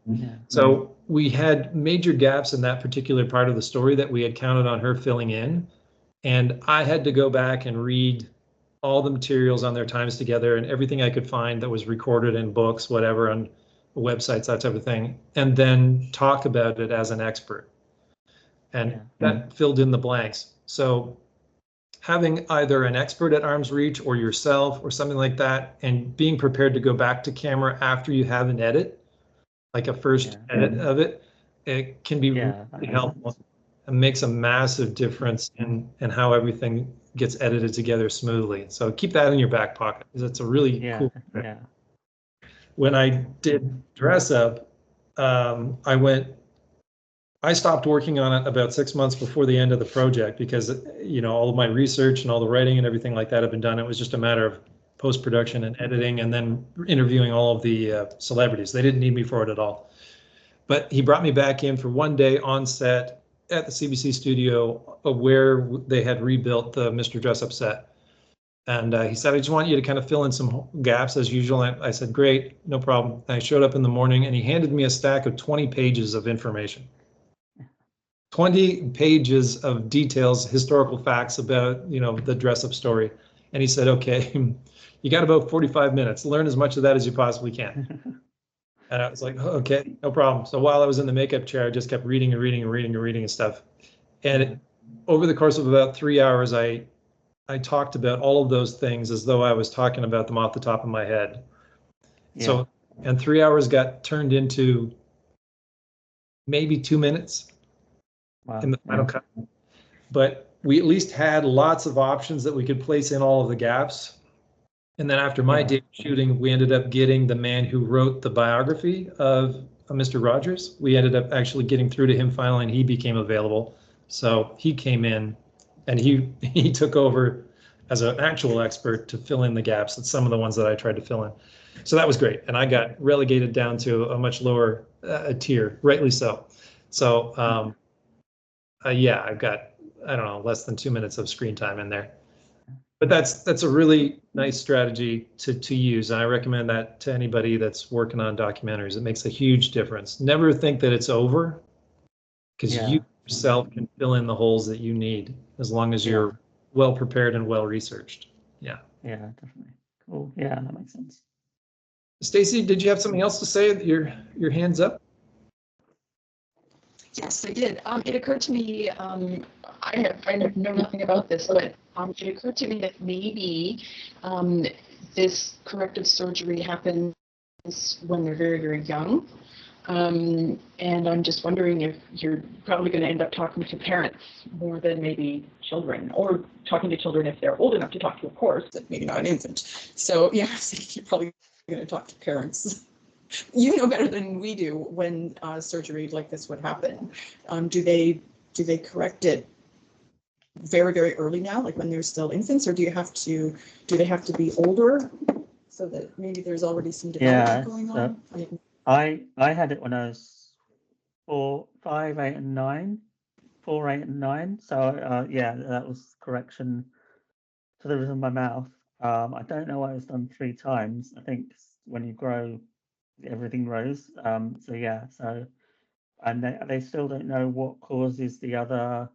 Yeah. So we had major gaps in that particular part of the story that we had counted on her filling in. And I had to go back and read all the materials on their times together and everything I could find that was recorded in books, whatever, on websites, that type of thing, and then talk about it as an expert. And that filled in the blanks. So having either an expert at arm's reach or yourself or something like that, and being prepared to go back to camera after you have an edit, like a first edit of it, it can be really helpful. It makes a massive difference in how everything gets edited together smoothly. So keep that in your back pocket, because it's a really cool thing. Yeah. When I did Dress Up, I stopped working on it about 6 months before the end of the project, because all of my research and all the writing and everything like that had been done. It was just a matter of post-production and editing, and then interviewing all of the celebrities. They didn't need me for it at all. But he brought me back in for one day on set at the CBC studio, where they had rebuilt the Mr. Dress Up set. And he said, I just want you to kind of fill in some gaps as usual. I said, great, no problem. And I showed up in the morning and he handed me a stack of 20 pages of information. 20 pages of details, historical facts about, the Dress Up story. And he said, okay, you got about 45 minutes. Learn as much of that as you possibly can. And I was like, oh, okay, no problem. So while I was in the makeup chair, I just kept reading and reading and reading and reading and stuff. And over the course of about 3 hours, I talked about all of those things as though I was talking about them off the top of my head. So, and 3 hours got turned into maybe 2 minutes in the final cut. But we at least had lots of options that we could place in all of the gaps. And then after my day of shooting, we ended up getting the man who wrote the biography of Mr. Rogers. We ended up actually getting through to him finally, and he became available. So he came in and he took over as an actual expert to fill in the gaps. That's some of the ones that I tried to fill in. So that was great. And I got relegated down to a much lower tier, rightly so. So I've got, I don't know, less than 2 minutes of screen time in there. But that's a really nice strategy to use. And I recommend that to anybody that's working on documentaries. It makes a huge difference. Never think that it's over, because you yourself can fill in the holes that you need, as long as you're well prepared and well researched. Yeah, definitely. Cool. Yeah, that makes sense. Stacey, did you have something else to say? Your hand's up. Yes, I did. It occurred to me, I know nothing about this, but it occurred to me that maybe this corrective surgery happens when they're very, very young. And I'm just wondering if you're probably going to end up talking to parents more than maybe children, or talking to children if they're old enough to talk to, of course, but maybe not an infant. So yeah, you're probably going to talk to parents. You know better than we do when surgery like this would happen. Do they correct it very, very early now, like when they're still infants, or do they have to be older so that maybe there's already some development going on? I had it when I was 4, 5, 8, and 9. 4, 8, and 9. So that was correction to the roof of my mouth. I don't know why it was done 3 times. I think when you grow, everything grows. So and they still don't know what causes the other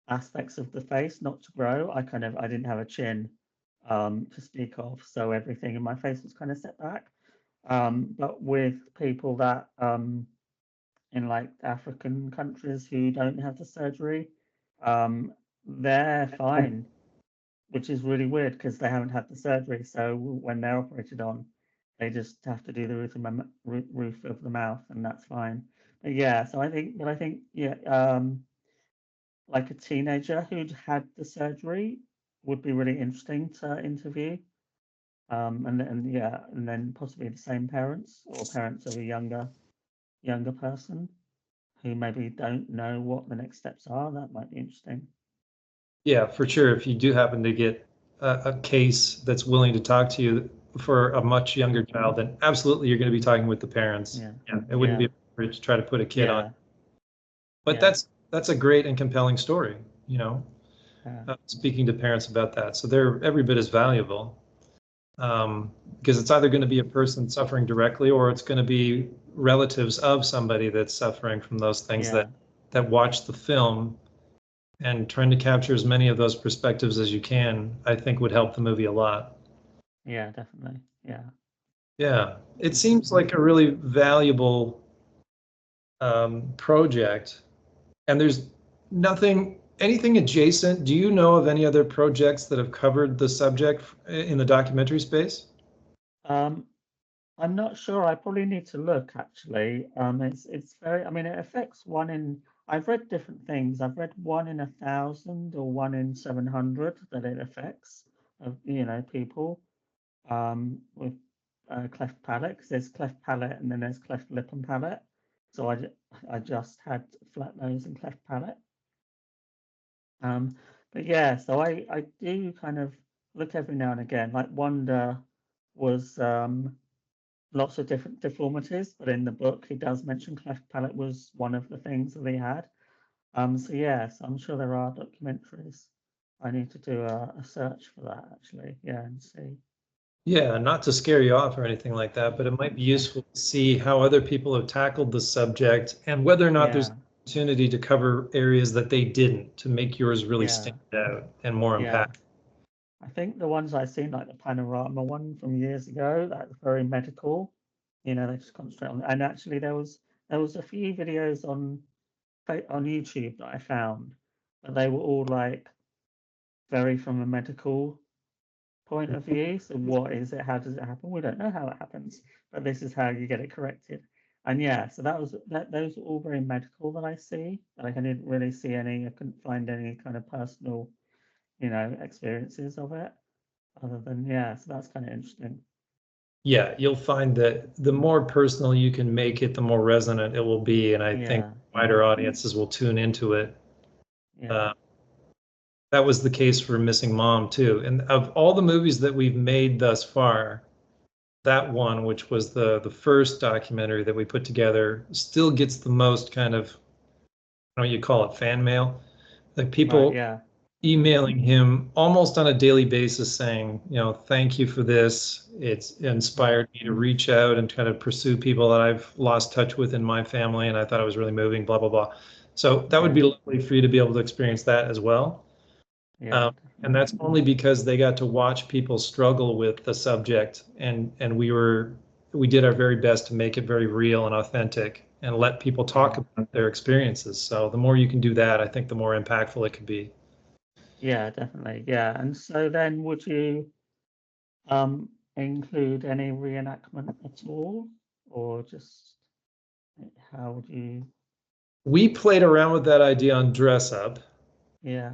aspects of the face not to grow. I didn't have a chin to speak of, so everything in my face was kind of set back. But with people that in like African countries who don't have the surgery, they're fine, which is really weird because they haven't had the surgery. So when they're operated on, they just have to do the roof of the mouth, and that's fine. But so I think like a teenager who'd had the surgery would be really interesting to interview. And then possibly the same parents or parents of a younger person who maybe don't know what the next steps are. That might be interesting. Yeah, for sure. If you do happen to get a case that's willing to talk to you for a much younger child, then absolutely you're going to be talking with the parents. Yeah, it wouldn't be appropriate to try to put a kid on. But that's a great and compelling story, speaking to parents about that. So they're every bit as valuable, because it's either going to be a person suffering directly, or it's going to be relatives of somebody that's suffering from those things, Yeah. that watch the film, and trying to capture as many of those perspectives as you can, I think would help the movie a lot. Yeah, definitely. Yeah. Yeah, it seems like a really valuable project, and there's anything adjacent. Do you know of any other projects that have covered the subject in the documentary space? Um, I'm not sure. I probably need to look actually. It's very. I mean, it affects one in. I've read different things. I've read 1 in 1,000 or 1 in 700 that it affects of people with cleft palate. 'Cause there's cleft palate and then there's cleft lip and palate. So I just had flat nose and cleft palate. But yeah, so I do kind of look every now and again. Like Wonder was lots of different deformities, but in the book he does mention cleft palate was one of the things that he had. So yes, I'm sure there are documentaries. I need to do a search for that actually, yeah, and see. Yeah, not to scare you off or anything like that, but it might be useful to see how other people have tackled the subject, and whether or not there's Yeah, an opportunity to cover areas that they didn't, to make yours really yeah, stand out and more yeah. impactful. I think the ones I've seen, like the panorama one from years ago, that's very medical. They just concentrate on. And actually, there was a few videos on YouTube that I found, but they were all like very from a medical point of view. So what is it? How does it happen? We don't know how it happens, but this is how you get it corrected. And yeah, so those are all very medical that I see. Like I didn't really see any. I couldn't find any kind of personal, experiences of it. Other than yeah, so that's kind of interesting. Yeah, you'll find that the more personal you can make it, the more resonant it will be, and I think Yeah, wider audiences will tune into it. yeah, Uh, that was the case for Missing Mom too. And of all the movies that we've made thus far, that one, which was the first documentary that we put together, still gets the most kind of, I don't know, you call it fan mail, like right, people yeah, emailing him almost on a daily basis saying, thank you for this. It's yeah, inspired me to reach out and kind of pursue people that I've lost touch with in my family, and I thought it was really moving, blah, blah, blah. So that would yeah, be lovely for you to be able to experience that as well. yeah, Um, and definitely. that's only because they got to watch people struggle with the subject, and we did our very best to make it very real and authentic and let people talk Yeah, about their experiences. So the more you can do that, I think the more impactful it could be. yeah, definitely. Yeah, and so then would you include any reenactment at all, or just how would you? We played around with that idea on Dress Up. Yeah,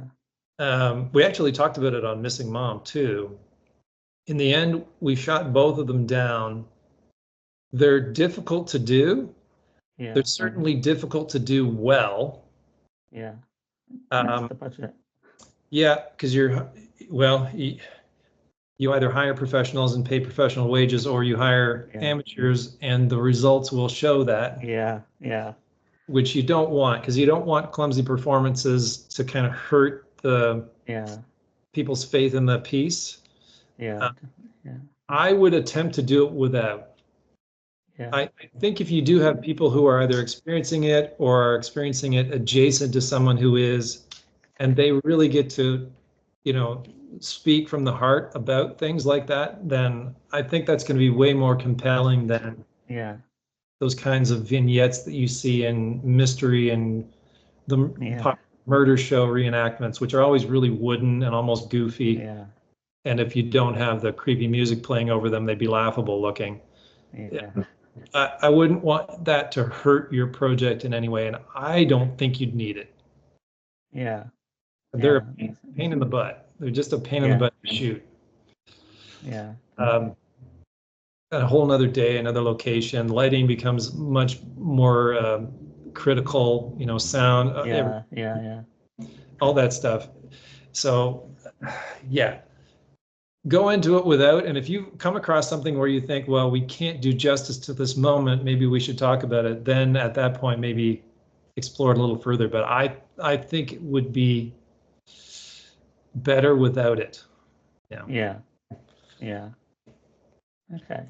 We actually talked about it on Missing Mom too. In the end, we shot both of them down. They're difficult to do. They're yeah, certainly difficult to do well. yeah. Hence Um, the budget. yeah, because well, you either hire professionals and pay professional wages, or you hire Yeah, amateurs, and the results will show that, yeah, yeah, which you don't want, because you don't want clumsy performances to kind of hurt the yeah, people's faith in the piece. yeah, Uh, definitely. Yeah, I would attempt to do it without. yeah, I think if you do have people who are either experiencing it or are experiencing it adjacent to someone who is, and they really get to, you know, speak from the heart about things like that, then I think that's going to be way more compelling than yeah, those kinds of vignettes that you see in mystery and the yeah, murder show reenactments, which are always really wooden and almost goofy. yeah, And if you don't have the creepy music playing over them, they'd be laughable looking. yeah, I wouldn't want that to hurt your project in any way, and I don't think you'd need it. yeah, They're a yeah, that pain makes sense. pain in the butt. They're just a pain in the Yeah, butt to shoot. yeah, Um, a whole nother day, another location. Lighting becomes much more critical. Sound, yeah, yeah, yeah, all that stuff. So, yeah, go into it without. And if you come across something where you think, well, we can't do justice to this moment, maybe we should talk about it. Then at that point, maybe explore it a little further. But I think it would be better without it. Yeah. Yeah. Okay.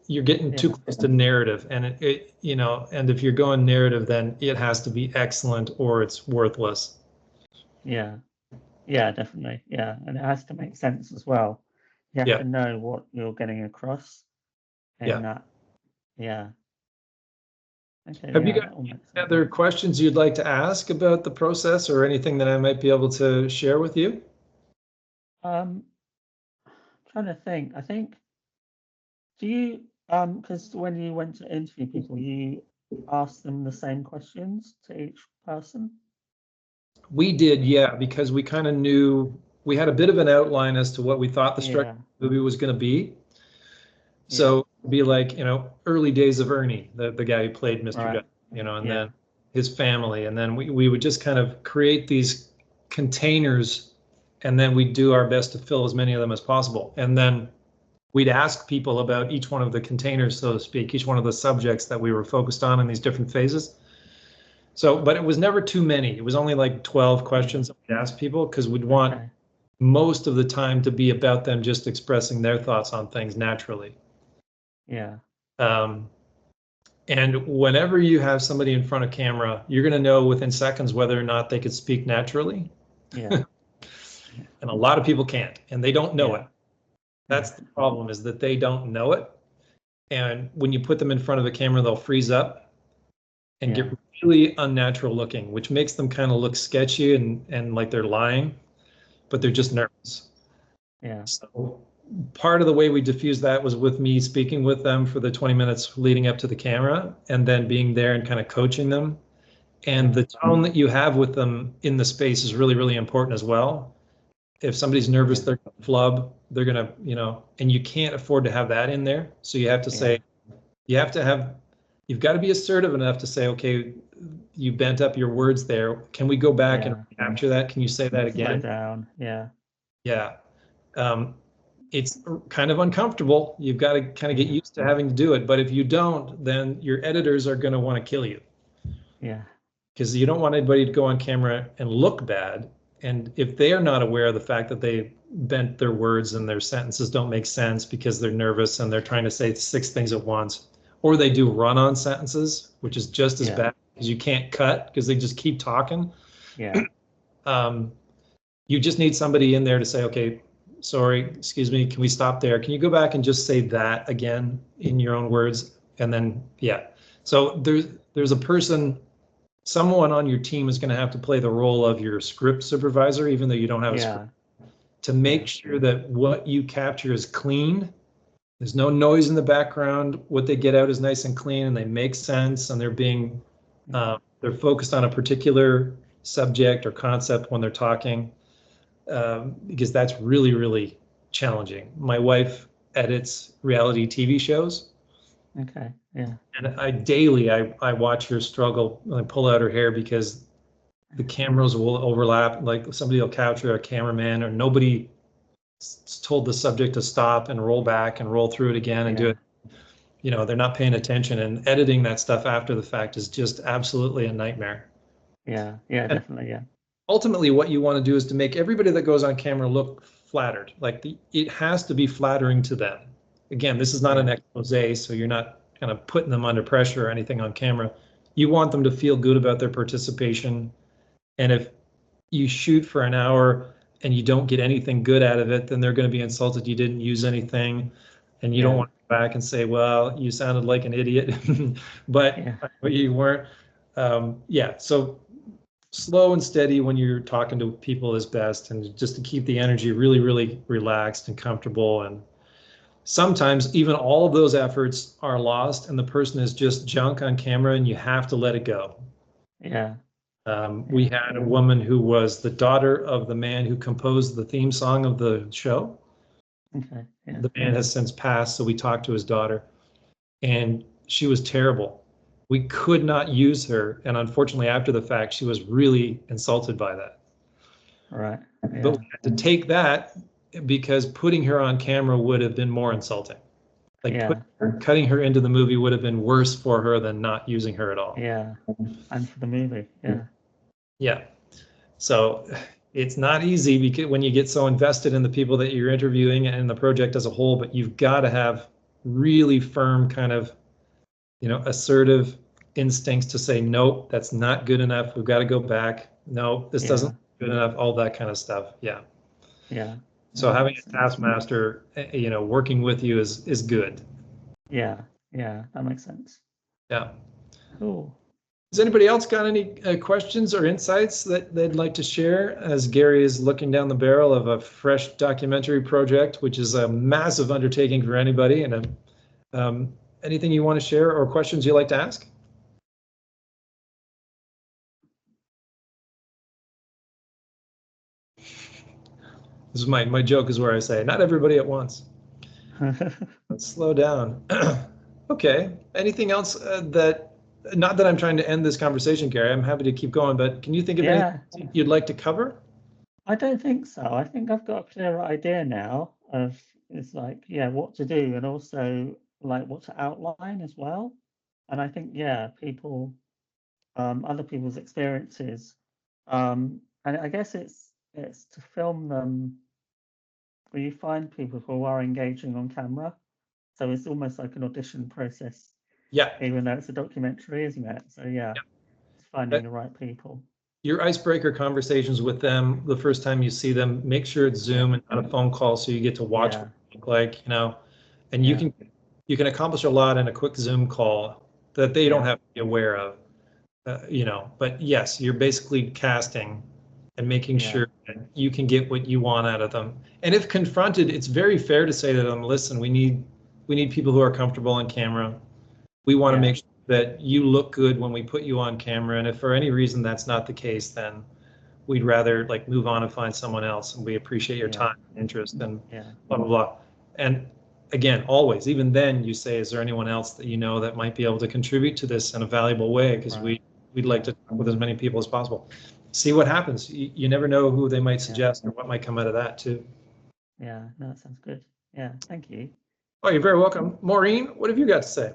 You're getting too Yeah. close to narrative, and it and if you're going narrative, then it has to be excellent or it's worthless. Yeah. Yeah, definitely. Yeah. And it has to make sense as well. You have Yeah, to know what you're getting across in yeah. that. Yeah. Okay. Have you Yeah, got that all makes any sense. other questions you'd like to ask about the process or anything that I might be able to share with you? Um, trying to think. I think, do you, because when you went to interview people, you asked them the same questions to each person? We did, yeah, because we kind of knew we had a bit of an outline as to what we thought the structure Yeah. of the movie was going to be. Yeah. So it'd be like, early days of Ernie, the guy who played Mr. Right. Guy, and Yeah. then his family. And then we would just kind of create these containers, and then we'd do our best to fill as many of them as possible. And then we'd ask people about each one of the containers, so to speak, each one of the subjects that we were focused on in these different phases. So, but it was never too many. It was only like 12 questions that we'd ask people because we'd want Okay. most of the time to be about them just expressing their thoughts on things naturally. Yeah. Um, and whenever you have somebody in front of camera, you're going to know within seconds whether or not they could speak naturally. Yeah. And a lot of people can't, and they don't know Yeah. it. That's the problem, is that they don't know it. And when you put them in front of a camera, they'll freeze up and Yeah. get really unnatural looking, which makes them kind of look sketchy and like they're lying, but they're just nervous. Yeah. So part of the way we diffused that was with me speaking with them for the 20 minutes leading up to the camera, and then being there and kind of coaching them. And the tone that you have with them in the space is really, really important as well. If somebody's nervous, Yeah. they're going to flub, they're going to, and you can't afford to have that in there. So you have to say, you've got to be assertive enough to say, okay, you bent up your words there. Can we go back and capture that? Can you say that Slow again? down. Yeah. Yeah. It's kind of uncomfortable. You've got to kind of get used to having to do it. But if you don't, then your editors are going to want to kill you, Yeah. because you don't want anybody to go on camera and look bad. And if they are not aware of the fact that they bent their words and their sentences don't make sense because they're nervous and they're trying to say 6 things at once, or they do run-on sentences, which is just as bad because you can't cut because they just keep talking. Yeah. You just need somebody in there to say, okay, sorry, excuse me, can we stop there? Can you go back and just say that again in your own words? And then, So there's a person, someone on your team is going to have to play the role of your script supervisor, even though you don't have a script, to make sure that what you capture is clean. There's no noise in the background. What they get out is nice and clean, and they make sense, and they're focused on a particular subject or concept when they're talking, because that's really, really challenging. My wife edits reality TV shows. Okay. Yeah. And I watch her struggle and pull out her hair because the cameras will overlap. Like somebody will capture a cameraman, or nobody told the subject to stop and roll back and roll through it again and do it. They're not paying attention, and editing that stuff after the fact is just absolutely a nightmare. Yeah. Yeah. And Definitely. Yeah. ultimately, what you want to do is to make everybody that goes on camera look flattered. Like it has to be flattering to them. Again, this is not an expose, so you're not kind of putting them under pressure or anything on camera. You want them to feel good about their participation. And if you shoot for an hour and you don't get anything good out of it, then they're going to be insulted you didn't use anything. And you don't want to go back and say, well, you sounded like an idiot, but you weren't. So slow and steady when you're talking to people is best, and just to keep the energy really, really relaxed and comfortable. And sometimes even all of those efforts are lost and the person is just junk on camera, and you have to let it go. Yeah. We had a woman who was the daughter of the man who composed the theme song of the show. Okay. Yeah. The man has since passed, so we talked to his daughter, and she was terrible. We could not use her, and unfortunately, after the fact, she was really insulted by that. Right. Yeah. But we had to take that because putting her on camera would have been more insulting. Like cutting her into the movie would have been worse for her than not using her at all. Yeah. And for the movie. Yeah. Yeah. So it's not easy because when you get so invested in the people that you're interviewing and the project as a whole, but you've got to have really firm kind of, assertive instincts to say, nope, that's not good enough. We've got to go back. No, this doesn't good enough, all that kind of stuff. Yeah. Yeah. So No, having makes a sense. taskmaster, working with you is good. Yeah, yeah, that makes sense. Yeah. Cool. Has anybody else got any questions or insights that they'd like to share as Gary is looking down the barrel of a fresh documentary project, which is a massive undertaking for anybody? And anything you want to share or questions you'd like to ask? This is my joke is where I say, not everybody at once. Let's slow down. Okay. Anything else not that I'm trying to end this conversation, Gary, I'm happy to keep going, but can you think of Yeah, anything you'd like to cover? I don't think so. I think I've got a clearer idea now of it's like, yeah, what to do and also like what to outline as well. And I think, yeah, people, other people's experiences. And I guess it's to film them where you find people who are engaging on camera. So it's almost like an audition process, Yeah. even though it's a documentary, isn't it? So yeah, it's finding the right people. Your icebreaker conversations with them the first time you see them, make sure it's Zoom and not a phone call so you get to watch what they look like, and you can accomplish a lot in a quick Zoom call that they don't have to be aware of, but yes, you're basically casting and making sure that you can get what you want out of them. And if confronted, it's very fair to say to them, listen, we need people who are comfortable on camera. We want to make sure that you look good when we put you on camera. And if for any reason that's not the case, then we'd rather like move on and find someone else. And we appreciate your time and interest and blah, blah, blah. And again, always, even then you say, is there anyone else that you know that might be able to contribute to this in a valuable way? Because we'd like to talk with as many people as possible. See what happens. You never know who they might suggest or what might come out of that too. Yeah, no, that sounds good. Yeah, thank you. Oh, you're very welcome. Maureen, what have you got to say?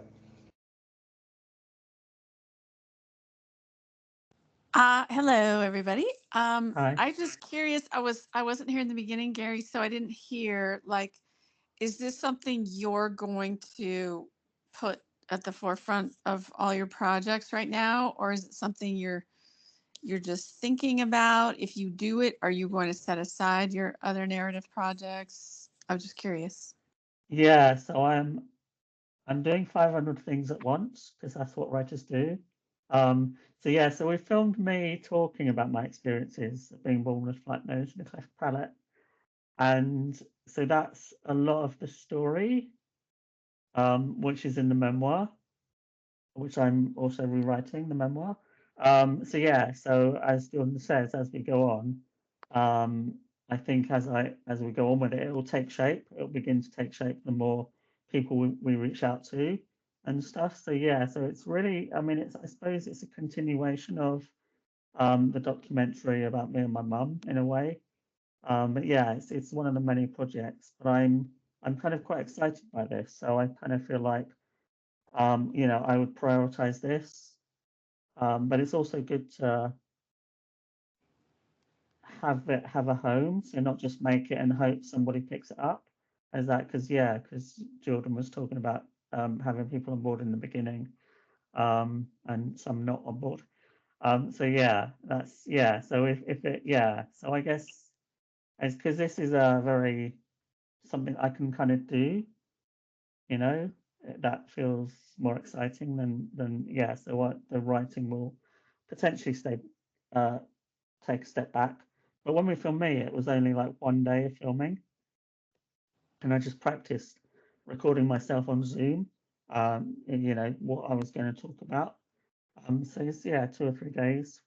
Hello, everybody. Hi. I just curious. I wasn't here in the beginning, Gary, so I didn't hear. Like, is this something you're going to put at the forefront of all your projects right now, or is it something you're just thinking about? If you do it, are you going to set aside your other narrative projects? I'm just curious. Yeah, so I'm doing 500 things at once because that's what writers do. So yeah, so we filmed me talking about my experiences of being born with a flat nose and a cleft palate. And so that's a lot of the story, which is in the memoir, which I'm also rewriting the memoir. So yeah, so as Jordan says, as we go on, I think as we go on with it, it will take shape. It will begin to take shape the more people we reach out to and stuff. So yeah, so it's really, I mean, I suppose it's a continuation of the documentary about me and my mum in a way. But yeah, it's one of the many projects. But I'm kind of quite excited by this. So I kind of feel like I would prioritize this. But it's also good to have a home, so not just make it and hope somebody picks it up. As that, because Jordan was talking about having people on board in the beginning, and some not on board. So yeah, that's yeah. So if it so I guess it's because this is a very something I can kind of do, you know, that feels more exciting than yeah. So what the writing will potentially take a step back. But when we filmed me, it was only like one day of filming, and I just practiced recording myself on Zoom. What I was going to talk about. So it's 2 or 3 days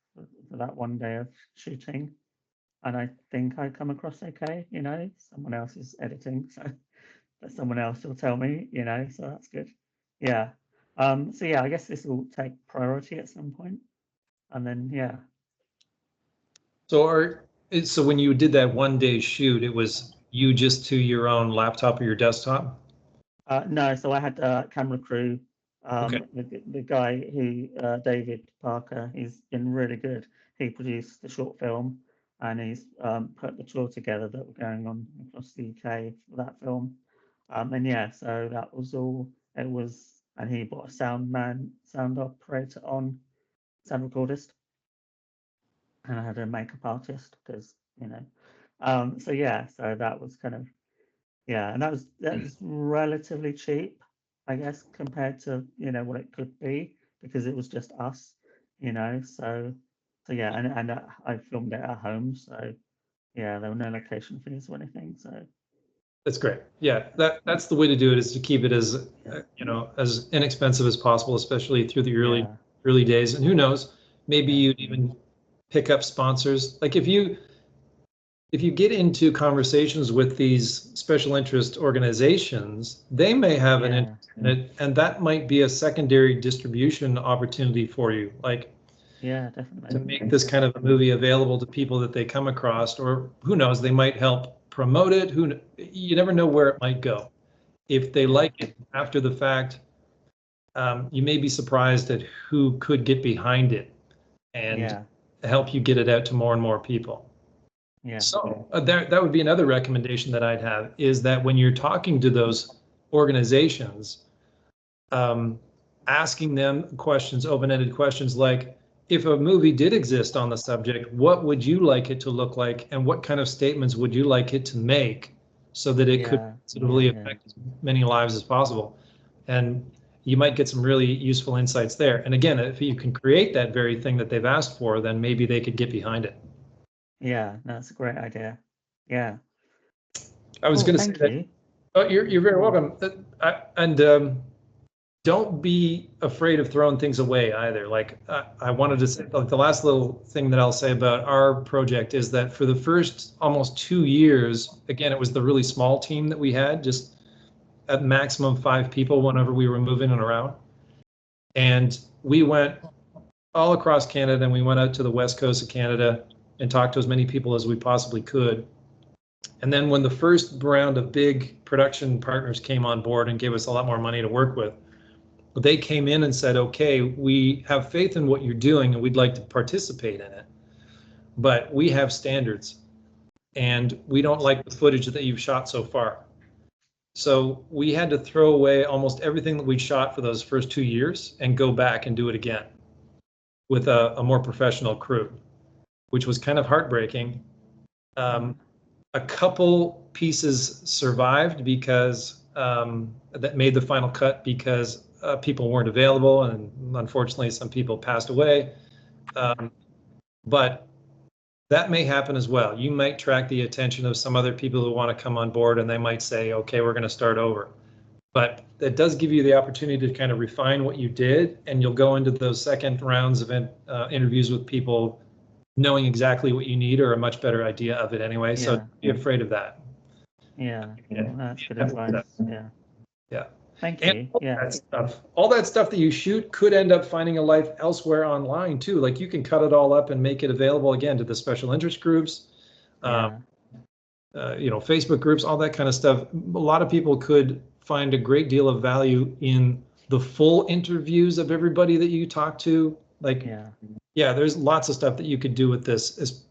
for that one day of shooting, and I think I come across okay. Someone else is editing, so that someone else will tell me. So that's good. Yeah. So yeah, I guess this will take priority at some point, and then yeah. So when you did that 1 day shoot, it was you just to your own laptop or your desktop? No, so I had a camera crew. Okay. The guy who David Parker, he's been really good. He produced the short film, and he's put the tour together that we're going on across the UK for that film. And yeah, so that was all. It was, and he brought a sound operator on, sound recordist, and I had a makeup artist because so yeah, so that was kind of, yeah, and that's relatively cheap, I guess, compared to what it could be, because it was just us, so yeah, and I filmed it at home, so yeah, there were no location fees or anything, so That's great. Yeah, that's the way to do it, is to keep it as as inexpensive as possible, especially through the early days. And who knows, maybe you'd even pick up sponsors. Like if you get into conversations with these special interest organizations, they may have an interest in it, and that might be a secondary distribution opportunity for you. Like, yeah, definitely, to make this kind of a movie available to people that they come across, or who knows, they might help promote it. You never know where it might go. If they like it after the fact, you may be surprised at who could get behind it and help you get it out to more and more people. Yeah. So that would be another recommendation that I'd have, is that when you're talking to those organizations, asking them questions, open-ended questions like, if a movie did exist on the subject, what would you like it to look like, and what kind of statements would you like it to make so that it could positively affect as many lives as possible? And you might get some really useful insights there. And again, if you can create that very thing that they've asked for, then maybe they could get behind it. Yeah, that's a great idea. Yeah. I was going to say that. Oh, you're very welcome. And don't be afraid of throwing things away either. Like I wanted to say, like, the last little thing that I'll say about our project is that for the first almost 2 years, again, it was the really small team that we had, just at maximum 5 people whenever we were moving and around. And we went all across Canada, and we went out to the west coast of Canada and talked to as many people as we possibly could. And then when the first round of big production partners came on board and gave us a lot more money to work with, they came in and said, okay, we have faith in what you're doing and we'd like to participate in it, but we have standards and we don't like the footage that you've shot so far. So we had to throw away almost everything that we'd shot for those first 2 years and go back and do it again with a more professional crew, which was kind of heartbreaking. A couple pieces survived because that made the final cut because people weren't available, and unfortunately some people passed away. But that may happen as well. You might attract the attention of some other people who want to come on board, and they might say, okay, we're going to start over. But that does give you the opportunity to kind of refine what you did, and you'll go into those second rounds of interviews with people knowing exactly what you need or a much better idea of it anyway. So don't be afraid of that. Yeah, that's good advice. Yeah. Thank you. All that stuff that you shoot could end up finding a life elsewhere online too. Like, you can cut it all up and make it available again to the special interest groups, Facebook groups, all that kind of stuff. A lot of people could find a great deal of value in the full interviews of everybody that you talk to. Like, there's lots of stuff that you could do with this.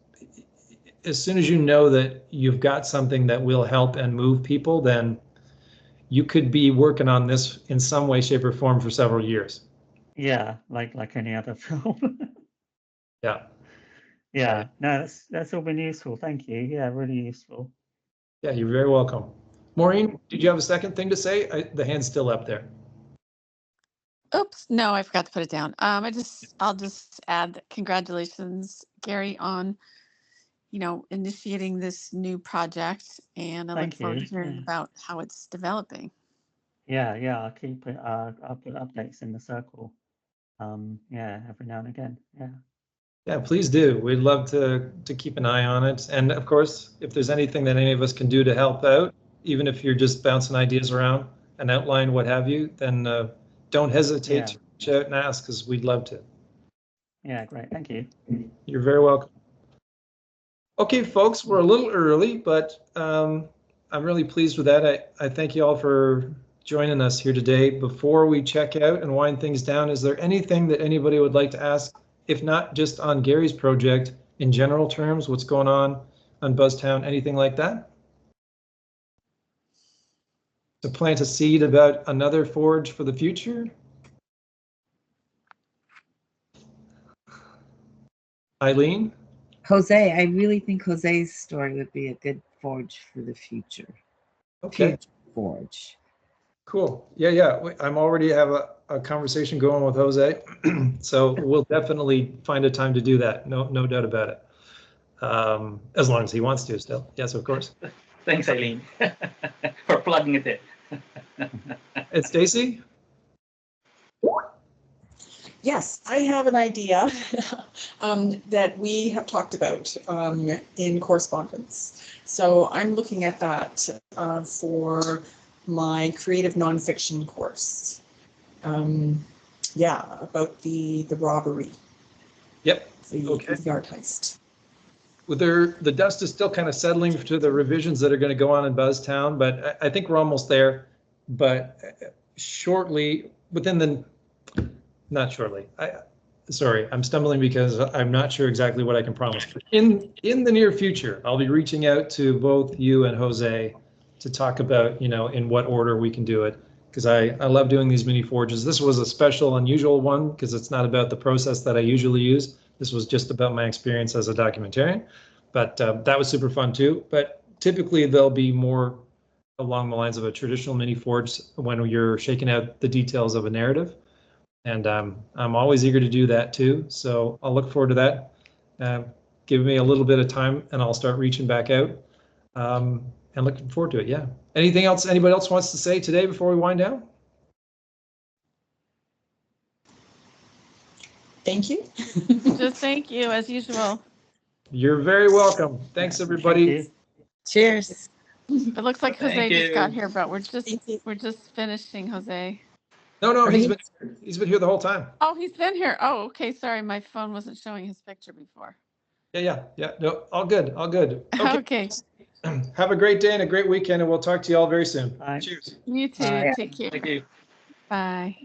As soon as you know that you've got something that will help and move people, then you could be working on this in some way, shape, or form for several years. Yeah, like any other film. Yeah. No, that's all been useful. Thank you. Yeah, really useful. Yeah, you're very welcome. Maureen, did you have a second thing to say? The hand's still up there. Oops, no, I forgot to put it down. I'll just add congratulations, Gary, on initiating this new project, and I look forward to hearing about how it's developing. Yeah, I'll keep it. I'll put updates in the circle. Every now and again. Yeah, please do. We'd love to keep an eye on it. And of course, if there's anything that any of us can do to help out, even if you're just bouncing ideas around, an outline, what have you, then don't hesitate to reach out and ask, because we'd love to. Yeah, great. Thank you. You're very welcome. Okay, folks, we're a little early, but I'm really pleased with that. I thank you all for joining us here today. Before we check out and wind things down, is there anything that anybody would like to ask? If not just on Gary's project, in general terms, what's going on Buzztown, anything like that? To plant a seed about another forge for the future? Eileen? Jose, I really think Jose's story would be a good forge for the future. Okay. Future forge. Cool. Yeah. I'm already have a conversation going with Jose, so we'll definitely find a time to do that. No doubt about it. As long as he wants to still. Yes, of course. Thanks, Eileen, for plugging it in. And Stacy? Yes, I have an idea that we have talked about in correspondence. So I'm looking at that for my creative nonfiction course. Yeah, about the robbery. Yep. The art heist. The dust is still kind of settling to the revisions that are going to go on in Buzztown, but I think we're almost there. But shortly, not shortly. Sorry, I'm stumbling because I'm not sure exactly what I can promise. But in the near future, I'll be reaching out to both you and Jose to talk about, in what order we can do it. Because I love doing these mini forges. This was a special, unusual one because it's not about the process that I usually use. This was just about my experience as a documentarian. But that was super fun too. But typically they'll be more along the lines of a traditional mini forge when you're shaking out the details of a narrative. And I'm always eager to do that too. So I'll look forward to that. Give me a little bit of time and I'll start reaching back out. And looking forward to it. Yeah. Anything else anybody else wants to say today before we wind down? Thank you. Just thank you as usual. You're very welcome. Thanks, everybody. Thank you. Cheers. It looks like Jose Thank just got you. here, but we're Thank you. just finishing Jose. No, he's been here the whole time. Oh, he's been here. Oh, okay. Sorry, my phone wasn't showing his picture before. Yeah. No, all good. Okay. Have a great day and a great weekend, and we'll talk to you all very soon. Bye. Cheers. You too. Bye. Take care. Thank you. Bye.